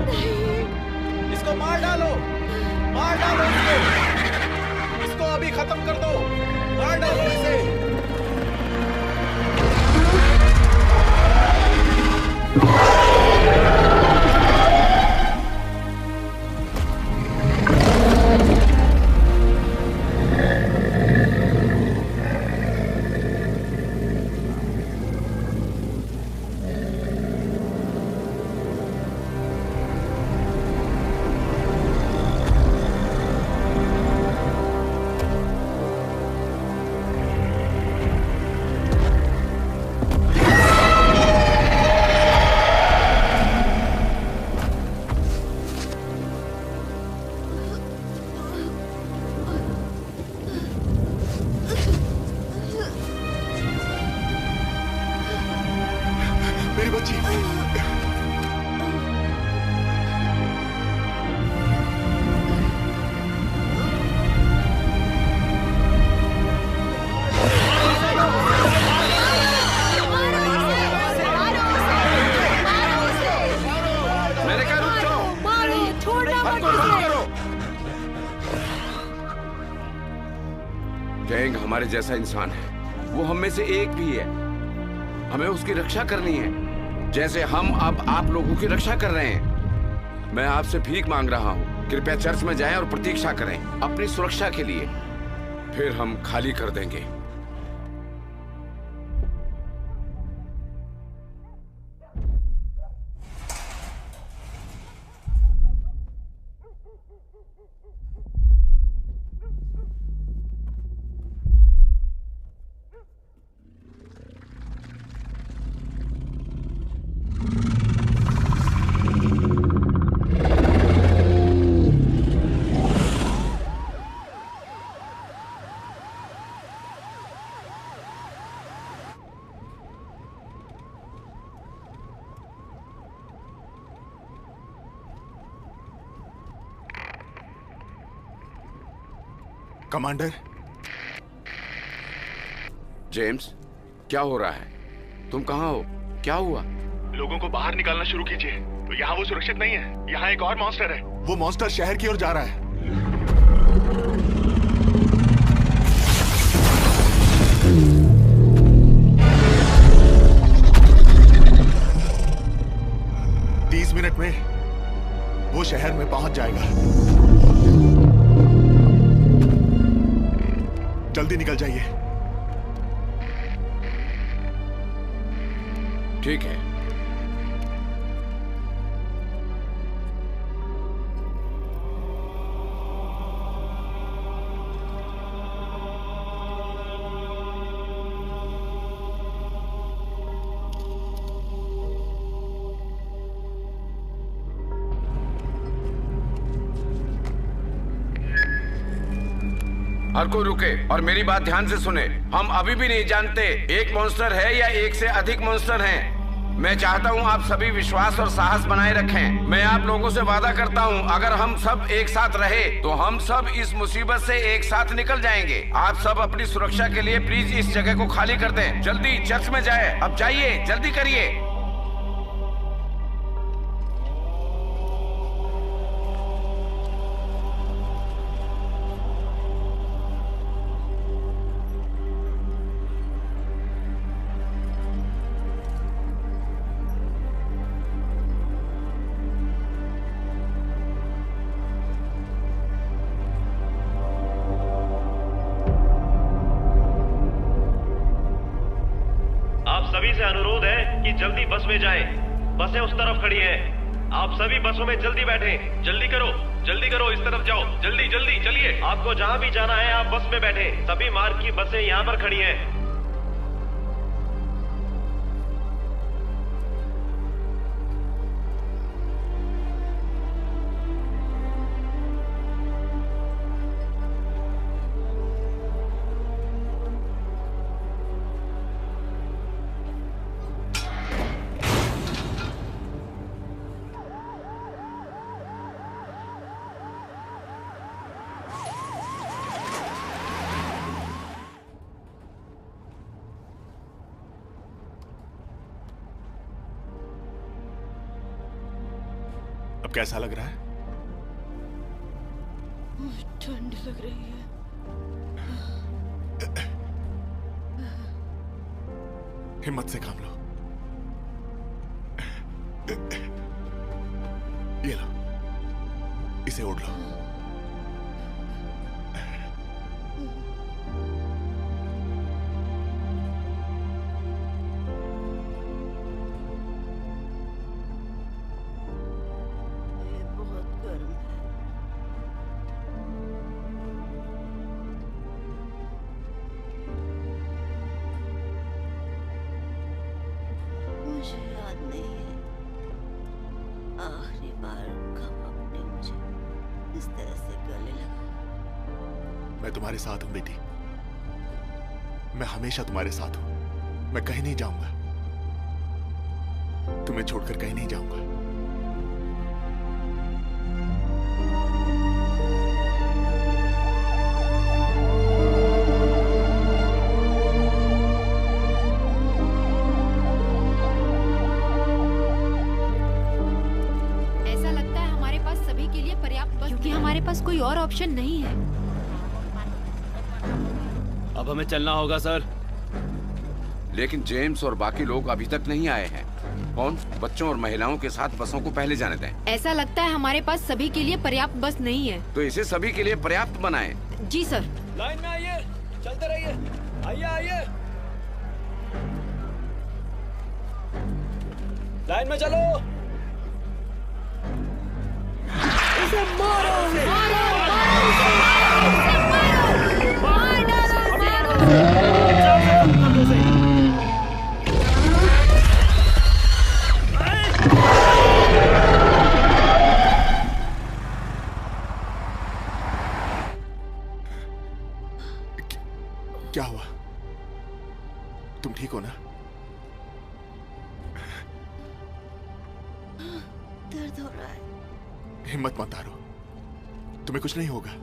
Speaker 1: इसको मार डालो इसको अभी खत्म कर दो, मार डालो इसे।
Speaker 8: गैंग हमारे जैसा इंसान है, वो हम में से एक भी है। हमें उसकी रक्षा करनी है, जैसे हम अब आप लोगों की रक्षा कर रहे हैं। मैं आपसे भीख मांग रहा हूँ, कृपया चर्च में जाएं और प्रतीक्षा करें अपनी सुरक्षा के लिए, फिर हम खाली कर देंगे।
Speaker 1: कमांडर।
Speaker 8: जेम्स, क्या हो रहा है? तुम कहाँ हो? क्या हुआ?
Speaker 1: लोगों को बाहर निकालना शुरू कीजिए। तो यहाँ वो सुरक्षित नहीं है, यहाँ एक और मॉन्स्टर है। वो मॉन्स्टर शहर की ओर जा रहा है। मिनट में वो शहर में पहुंच जाएगा। जल्दी निकल जाइए।
Speaker 8: ठीक है। हर कोई रुके और मेरी बात ध्यान से सुने। हम अभी भी नहीं जानते एक मॉन्स्टर है या एक से अधिक मॉन्स्टर हैं। मैं चाहता हूं आप सभी विश्वास और साहस बनाए रखें। मैं आप लोगों से वादा करता हूं, अगर हम सब एक साथ रहे तो हम सब इस मुसीबत से एक साथ निकल जाएंगे। आप सब अपनी सुरक्षा के लिए प्लीज इस जगह को खाली कर दें। जल्दी चर्च में जाए। अब जाइए, जल्दी करिए।
Speaker 10: सभी से अनुरोध है कि जल्दी बस में जाएं। बसें उस तरफ खड़ी हैं। आप सभी बसों में जल्दी बैठें। जल्दी करो, इस तरफ जाओ। जल्दी जल्दी चलिए। आपको जहां भी जाना है आप बस में बैठें। सभी मार्ग की बसें यहां पर खड़ी हैं।
Speaker 1: अब कैसा लग रहा है?
Speaker 3: ठंड लग रही है।
Speaker 1: हिम्मत से काम लो। ये लो, इसे ओढ़ लो। मैं तुम्हारे साथ हूं बेटी, मैं हमेशा तुम्हारे साथ हूं। मैं कहीं नहीं जाऊंगा, तुम्हें छोड़कर कहीं नहीं जाऊंगा।
Speaker 6: ऐसा लगता है हमारे पास सभी के लिए पर्याप्त बस, क्योंकि हमारे पास कोई और ऑप्शन नहीं है।
Speaker 5: अब हमें चलना होगा सर।
Speaker 8: लेकिन जेम्स और बाकी लोग अभी तक नहीं आए हैं। कौन? बच्चों और महिलाओं के साथ बसों को पहले जाने दें।
Speaker 6: ऐसा लगता है हमारे पास सभी के लिए पर्याप्त बस नहीं है।
Speaker 8: तो इसे सभी के लिए पर्याप्त बनाएं।
Speaker 6: जी सर।
Speaker 5: लाइन में आइए, चलते रहिए। आइए आइए, लाइन में चलो।
Speaker 6: इसे मारो, मारो, मारो, इसे मारो, इसे मारो, मार डालो, मारो।
Speaker 1: क्या हुआ? तुम ठीक हो ना?
Speaker 3: दर्द हो रहा है।
Speaker 1: हिम्मत मत हारो, तुम्हें कुछ नहीं होगा।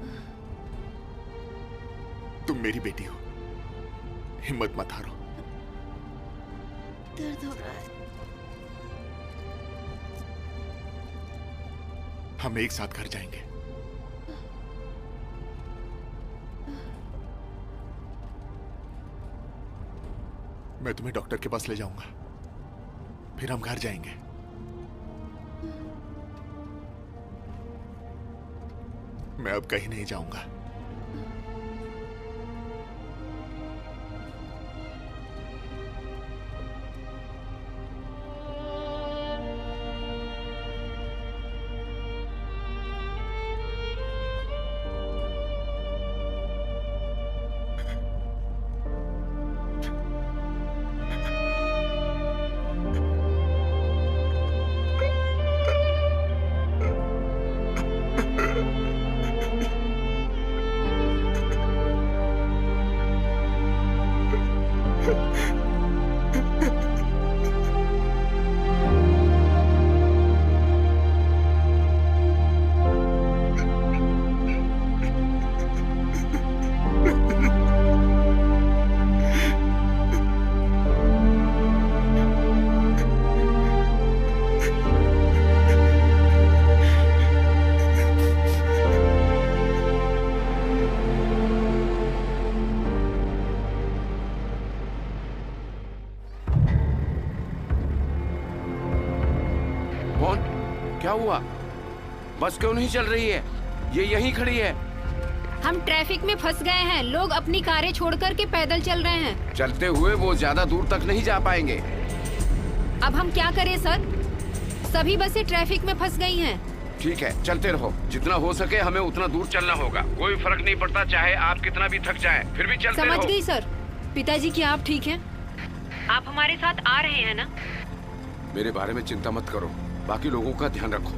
Speaker 1: तुम मेरी बेटी हो, हिम्मत मत हारो।
Speaker 3: दर्द हो रहा है।
Speaker 1: हम एक साथ घर जाएंगे। मैं तुम्हें डॉक्टर के पास ले जाऊंगा, फिर हम घर जाएंगे। मैं अब कहीं नहीं जाऊंगा।
Speaker 8: क्या हुआ? बस क्यों नहीं चल रही है? ये यहीं खड़ी है।
Speaker 6: हम ट्रैफिक में फंस गए हैं। लोग अपनी कारें छोड़कर के पैदल चल रहे हैं।
Speaker 8: चलते हुए वो ज्यादा दूर तक नहीं जा पाएंगे।
Speaker 6: अब हम क्या करें सर? सभी बसें ट्रैफिक में फंस गई हैं।
Speaker 8: ठीक है, चलते रहो। जितना हो सके हमें उतना दूर चलना होगा। कोई फर्क नहीं पड़ता चाहे आप कितना भी थक जाएं, फिर भी चलते रहो।
Speaker 6: समझ गई सर। पिताजी, क्या आप ठीक हैं? आप हमारे साथ आ रहे हैं ना?
Speaker 8: मेरे बारे में चिंता मत करो, बाकी लोगों का ध्यान रखो।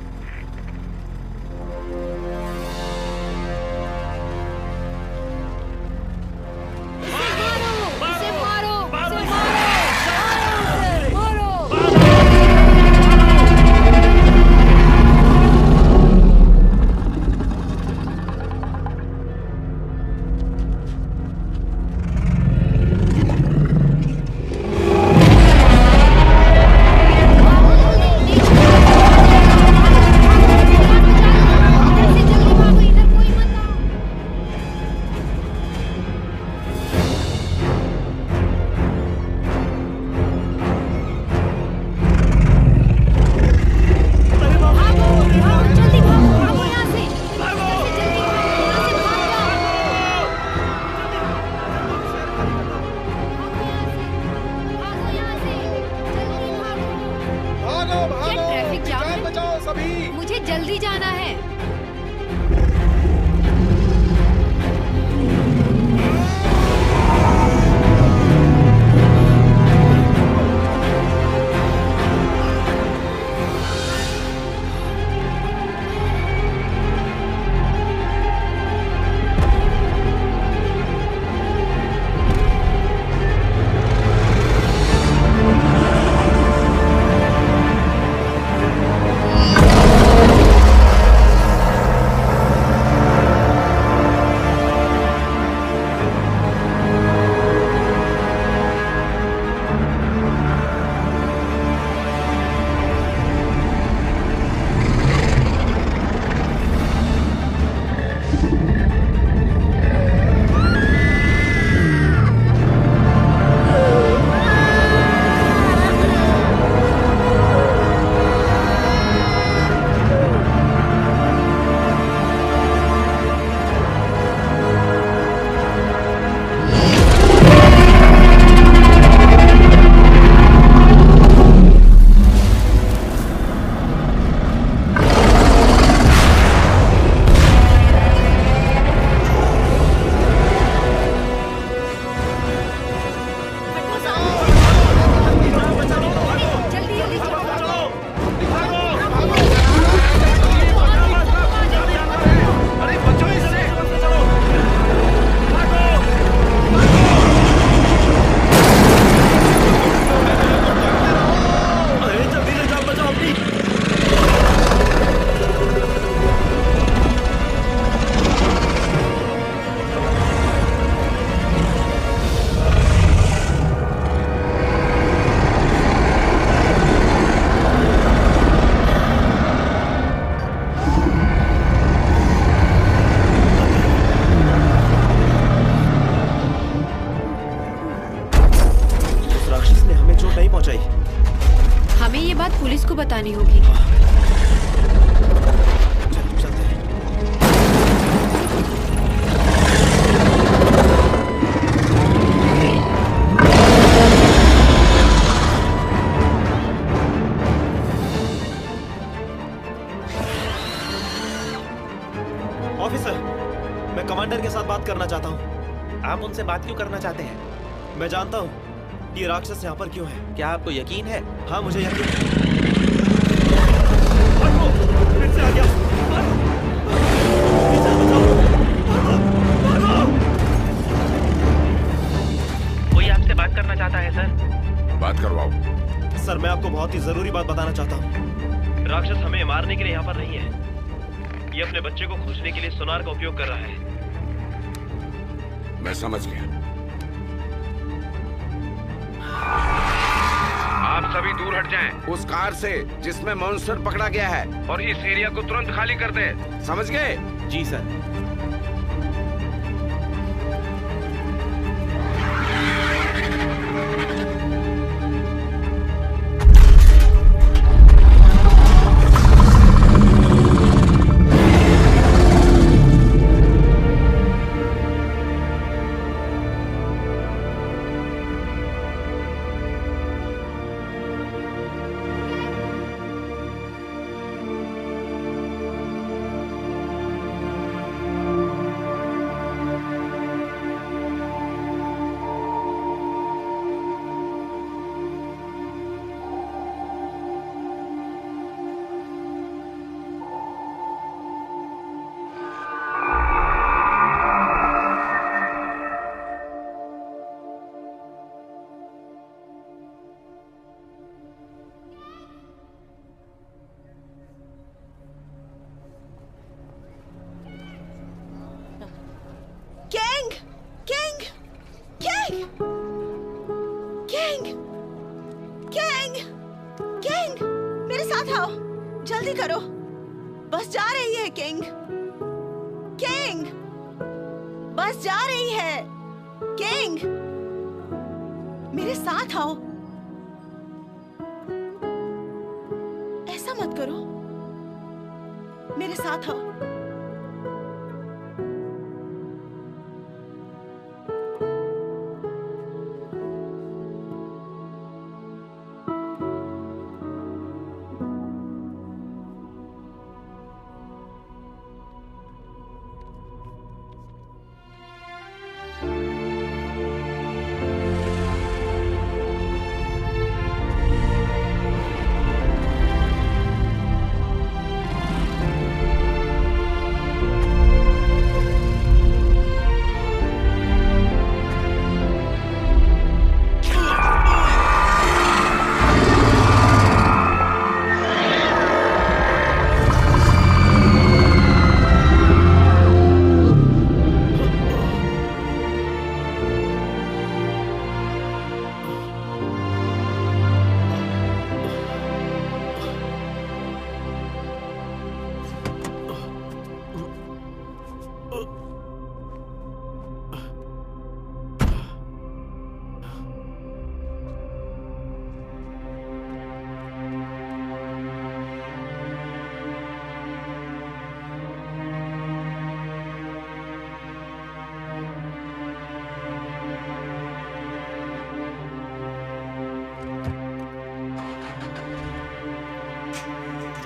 Speaker 6: ये ट्रैफिक जाम है।
Speaker 11: बचाओ सभी।
Speaker 6: मुझे जल्दी जाना है। पुलिस को बतानी होगी।
Speaker 5: ऑफिसर, मैं कमांडर के साथ बात करना चाहता हूँ।
Speaker 9: आप उनसे बात क्यों करना चाहते हैं?
Speaker 5: मैं जानता हूँ ये राक्षस यहाँ पर क्यों है।
Speaker 9: क्या आपको यकीन है?
Speaker 5: हाँ, मुझे यकीन है।
Speaker 11: फिर से आ गया।
Speaker 9: कोई आपसे बात करना चाहता है सर।
Speaker 12: बात करवाओ।
Speaker 5: सर, मैं आपको बहुत ही जरूरी बात बताना चाहता हूँ।
Speaker 10: राक्षस हमें मारने के लिए यहाँ पर नहीं है। ये अपने बच्चे को खोजने के लिए सोनार का उपयोग कर रहा है।
Speaker 12: मैं समझ गया।
Speaker 8: आप सभी दूर हट जाएं उस कार से जिसमें मॉन्स्टर पकड़ा गया है, और इस एरिया को तुरंत खाली कर दे। समझ गए?
Speaker 5: जी सर।
Speaker 4: जल्दी करो, बस जा रही है। किंग, किंग, बस जा रही है। किंग, मेरे साथ आओ। ऐसा मत करो, मेरे साथ आओ।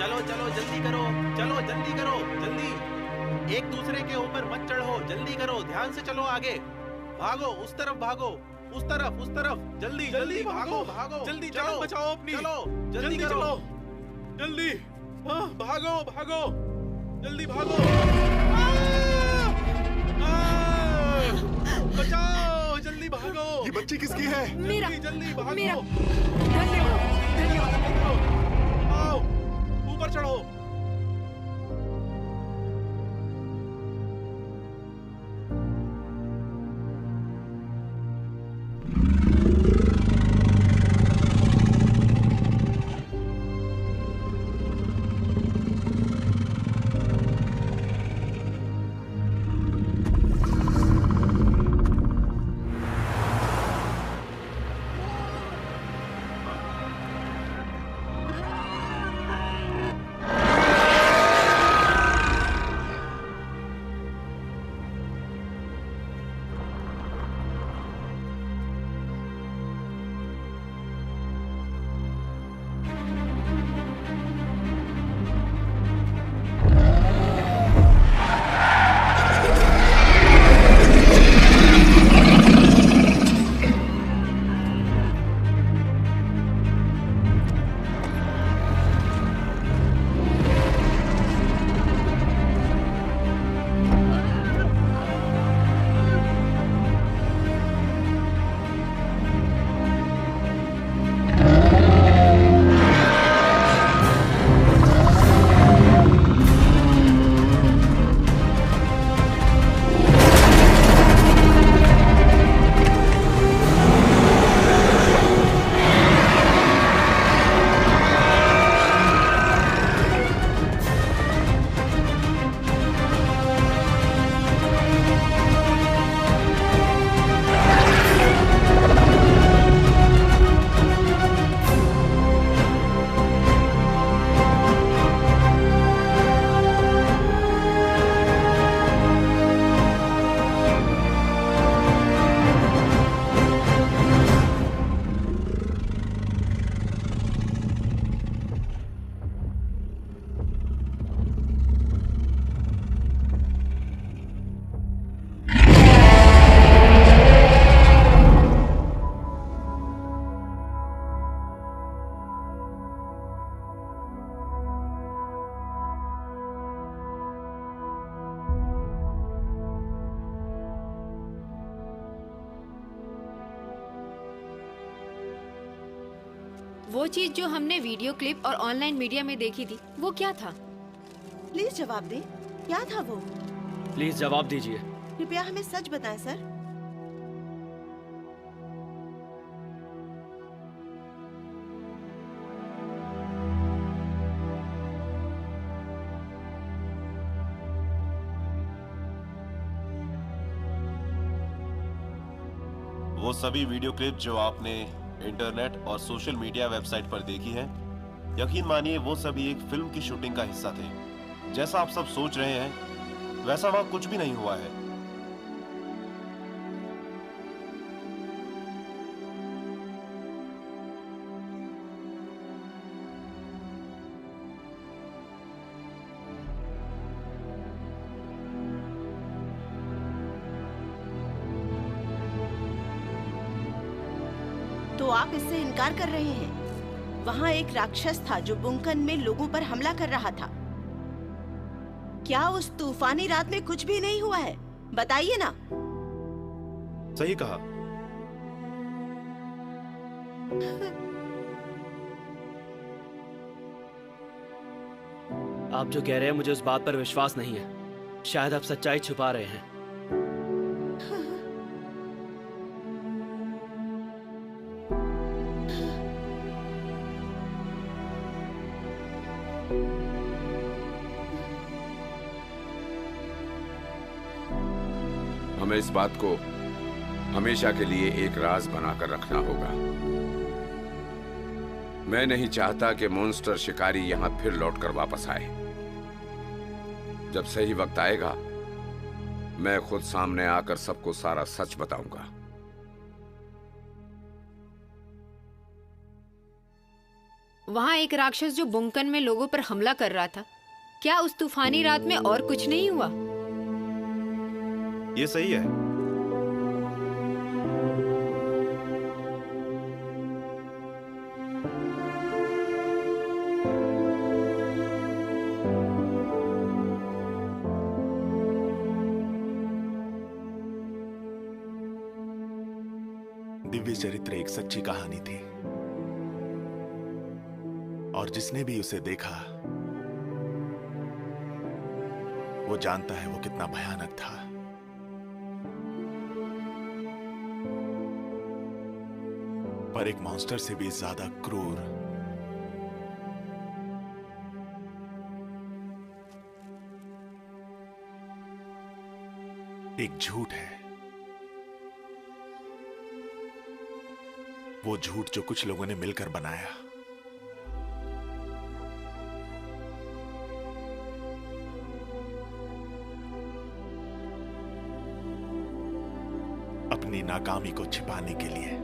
Speaker 2: चलो चलो जल्दी करो, चलो जल्दी करो, जल्दी। एक दूसरे के ऊपर मत चढ़ो, जल्दी करो, ध्यान से चलो आगे। भागो, उस तरफ भागो, उस तरफ, उस तरफ। जल्दी जल्दी भागो, भागो, जल्दी चलो, बचाओ अपनी। चलो जल्दी करो, जल्दी। भागो भागो, जल्दी भागो। बचाओ, जल्दी भागो।
Speaker 1: ये बच्ची किसकी है?
Speaker 6: मेरा,
Speaker 2: जल्दी भागो।
Speaker 6: मेरा। धन्यवाद।
Speaker 2: आओ, ऊपर चढ़ो।
Speaker 6: वो चीज जो हमने वीडियो क्लिप और ऑनलाइन मीडिया में देखी थी, वो क्या था?
Speaker 3: प्लीज जवाब दें, क्या था वो?
Speaker 5: प्लीज जवाब दीजिए।
Speaker 3: कृपया हमें सच बताएं सर।
Speaker 10: वो सभी वीडियो क्लिप जो आपने इंटरनेट और सोशल मीडिया वेबसाइट पर देखी है, यकीन मानिए वो सभी एक फिल्म की शूटिंग का हिस्सा थे। जैसा आप सब सोच रहे हैं वैसा वहां कुछ भी नहीं हुआ है।
Speaker 3: तो आप इससे इनकार कर रहे हैं? वहाँ एक राक्षस था जो बुंकन में लोगों पर हमला कर रहा था। क्या उस तूफानी रात में कुछ भी नहीं हुआ है? बताइए ना।
Speaker 2: सही कहा।
Speaker 5: आप जो कह रहे हैं मुझे उस बात पर विश्वास नहीं है। शायद आप सच्चाई छुपा रहे हैं।
Speaker 8: हमें इस बात को हमेशा के लिए एक राज बनाकर रखना होगा। मैं नहीं चाहता कि मॉन्स्टर शिकारी यहां फिर लौटकर वापस आए। जब सही वक्त आएगा मैं खुद सामने आकर सबको सारा सच बताऊंगा।
Speaker 6: वहाँ एक राक्षस जो बुंकन में लोगों पर हमला कर रहा था, क्या उस तूफानी रात में और कुछ नहीं हुआ?
Speaker 5: ये सही है।
Speaker 1: दिव्य चरित्र एक सच्ची कहानी थी और जिसने भी उसे देखा वो जानता है वो कितना भयानक था। पर एक मॉन्स्टर से भी ज्यादा क्रूर, एक झूठ है। वो झूठ जो कुछ लोगों ने मिलकर बनाया। अपनी नाकामी को छिपाने के लिए,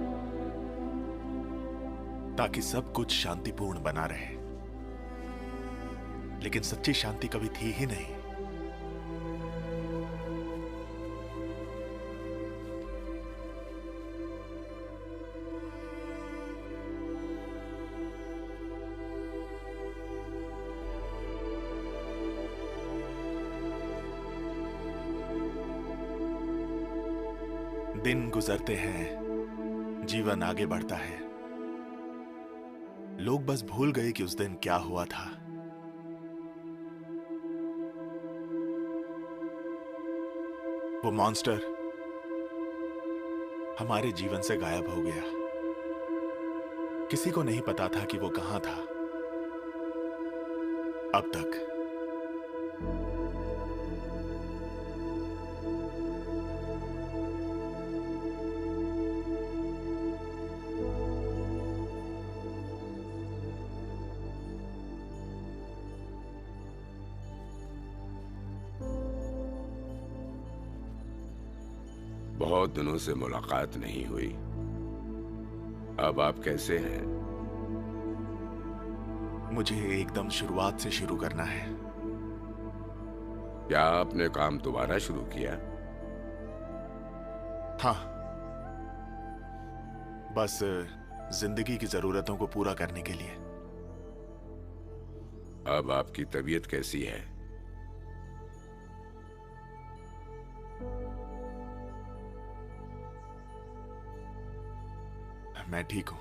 Speaker 1: ताकि सब कुछ शांतिपूर्ण बना रहे। लेकिन सच्ची शांति कभी थी ही नहीं। दिन गुजरते हैं, जीवन आगे बढ़ता है। लोग बस भूल गए कि उस दिन क्या हुआ था। वो मॉन्स्टर हमारे जीवन से गायब हो गया। किसी को नहीं पता था कि वो कहां था अब तक।
Speaker 12: बहुत दिनों से मुलाकात नहीं हुई। अब आप कैसे हैं?
Speaker 1: मुझे एकदम शुरुआत से शुरू करना है।
Speaker 12: क्या आपने काम दोबारा शुरू किया?
Speaker 1: हाँ, बस जिंदगी की जरूरतों को पूरा करने के लिए।
Speaker 12: अब आपकी तबीयत कैसी है?
Speaker 1: मैं ठीक हूं।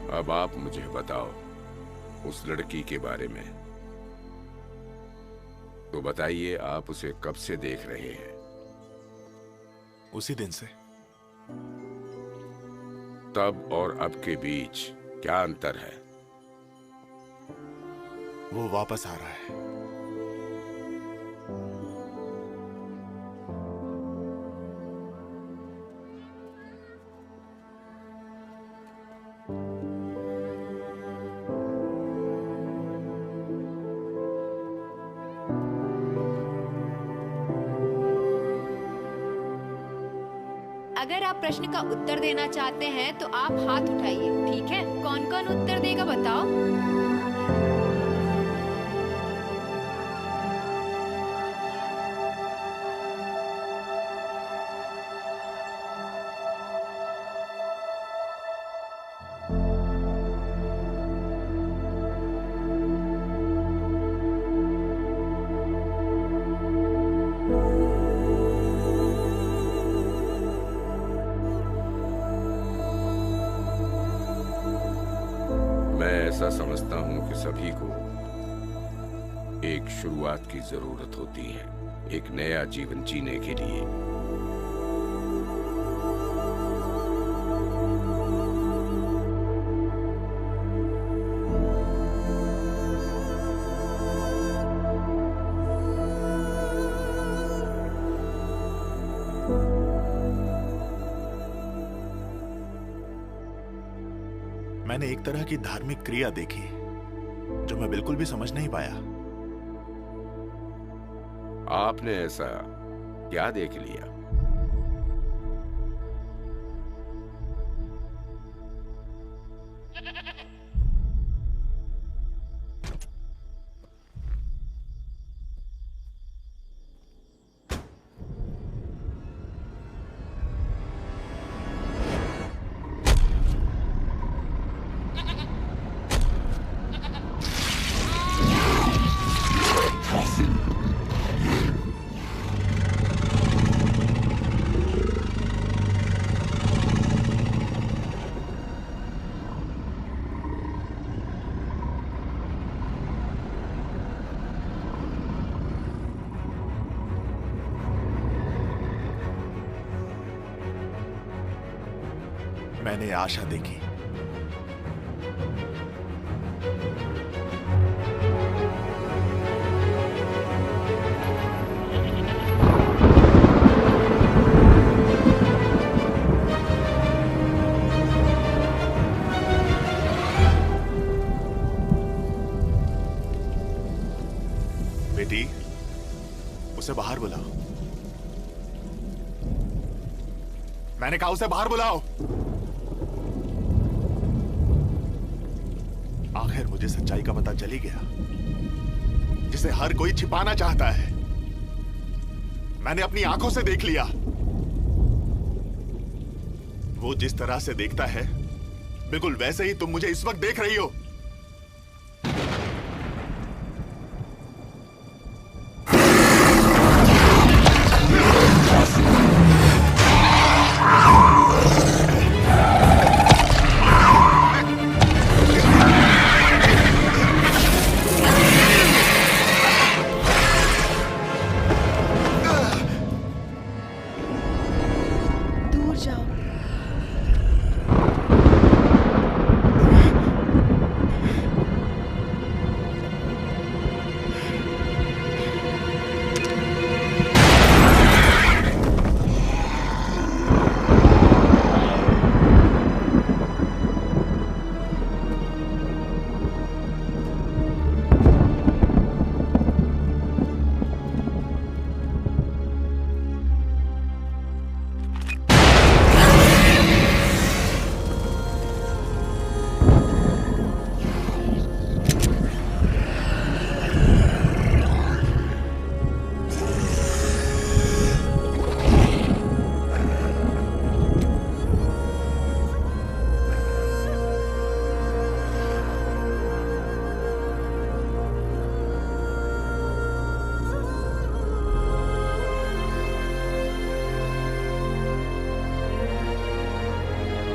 Speaker 12: अब आप मुझे बताओ उस लड़की के बारे में। तो बताइए, आप उसे कब से देख रहे हैं?
Speaker 1: उसी दिन से।
Speaker 12: तब और अब के बीच क्या अंतर है?
Speaker 1: वो वापस आ रहा है।
Speaker 6: अगर आप प्रश्न का उत्तर देना चाहते हैं तो आप हाथ उठाइए, ठीक है? कौन कौन उत्तर देगा बताओ?
Speaker 12: ऐसा समझता हूं कि सभी को एक शुरुआत की जरूरत होती है, एक नया जीवन जीने के लिए।
Speaker 1: मैंने एक तरह की धार्मिक क्रिया देखी जो मैं बिल्कुल भी समझ नहीं पाया।
Speaker 12: आपने ऐसा क्या देख लिया?
Speaker 1: मैंने आशा देखी। बेटी, उसे बाहर बुलाओ। मैंने कहा उसे बाहर बुलाओ। आखिर मुझे सच्चाई का पता चल ही गया, जिसे हर कोई छिपाना चाहता है। मैंने अपनी आंखों से देख लिया। वो जिस तरह से देखता है, बिल्कुल वैसे ही तुम मुझे इस वक्त देख रही हो।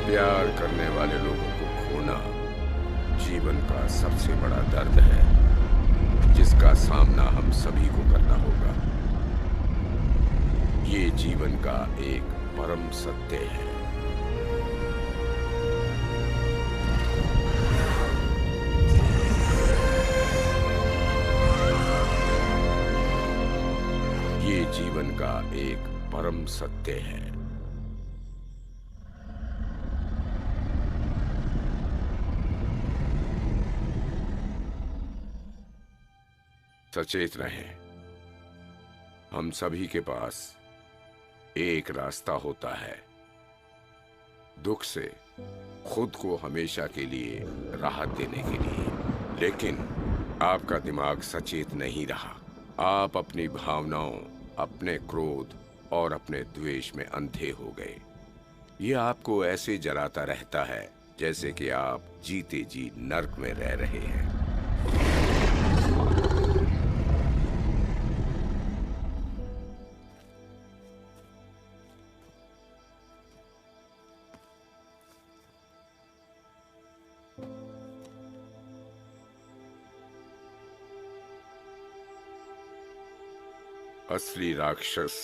Speaker 1: प्यार करने वाले लोगों को खोना जीवन का सबसे बड़ा दर्द है, जिसका सामना हम सभी को करना होगा। ये जीवन का एक परम सत्य है। ये जीवन का एक परम सत्य है। सचेत रहें। हम सभी के पास एक रास्ता होता है, दुख से खुद को हमेशा के लिए राहत देने के लिए। लेकिन आपका दिमाग सचेत नहीं रहा। आप अपनी भावनाओं, अपने क्रोध और अपने द्वेष में अंधे हो गए। ये आपको ऐसे जलाता रहता है जैसे कि आप जीते जी नर्क में रह रहे हैं। असली राक्षस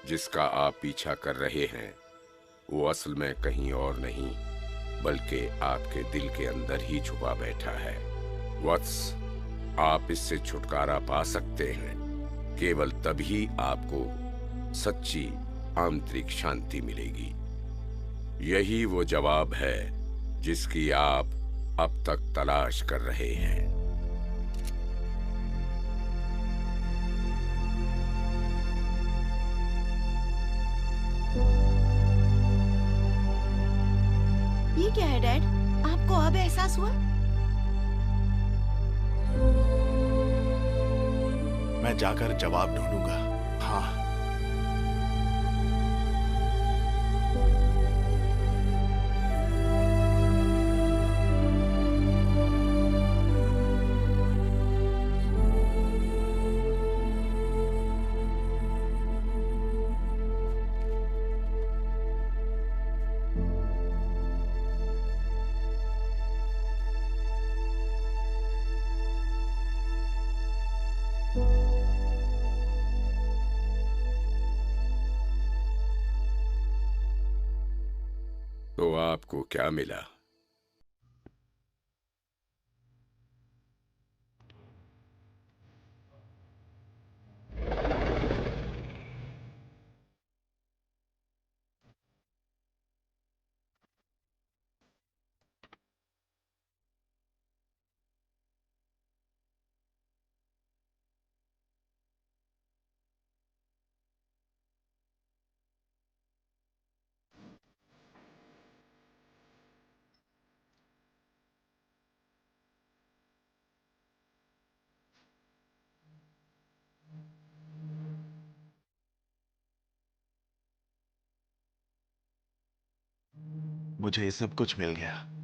Speaker 1: जिसका आप पीछा कर रहे हैं, वो असल में कहीं और नहीं बल्कि आपके दिल के अंदर ही छुपा बैठा है। वत्स, आप इससे छुटकारा पा सकते हैं। केवल तभी आपको सच्ची आंतरिक शांति मिलेगी। यही वो जवाब है
Speaker 12: जिसकी आप अब तक तलाश कर रहे हैं।
Speaker 3: ये क्या है डैड? आपको अब एहसास हुआ?
Speaker 1: मैं जाकर जवाब ढूंढूंगा। हाँ।
Speaker 12: तो आपको क्या मिला?
Speaker 1: मुझे सब कुछ मिल गया।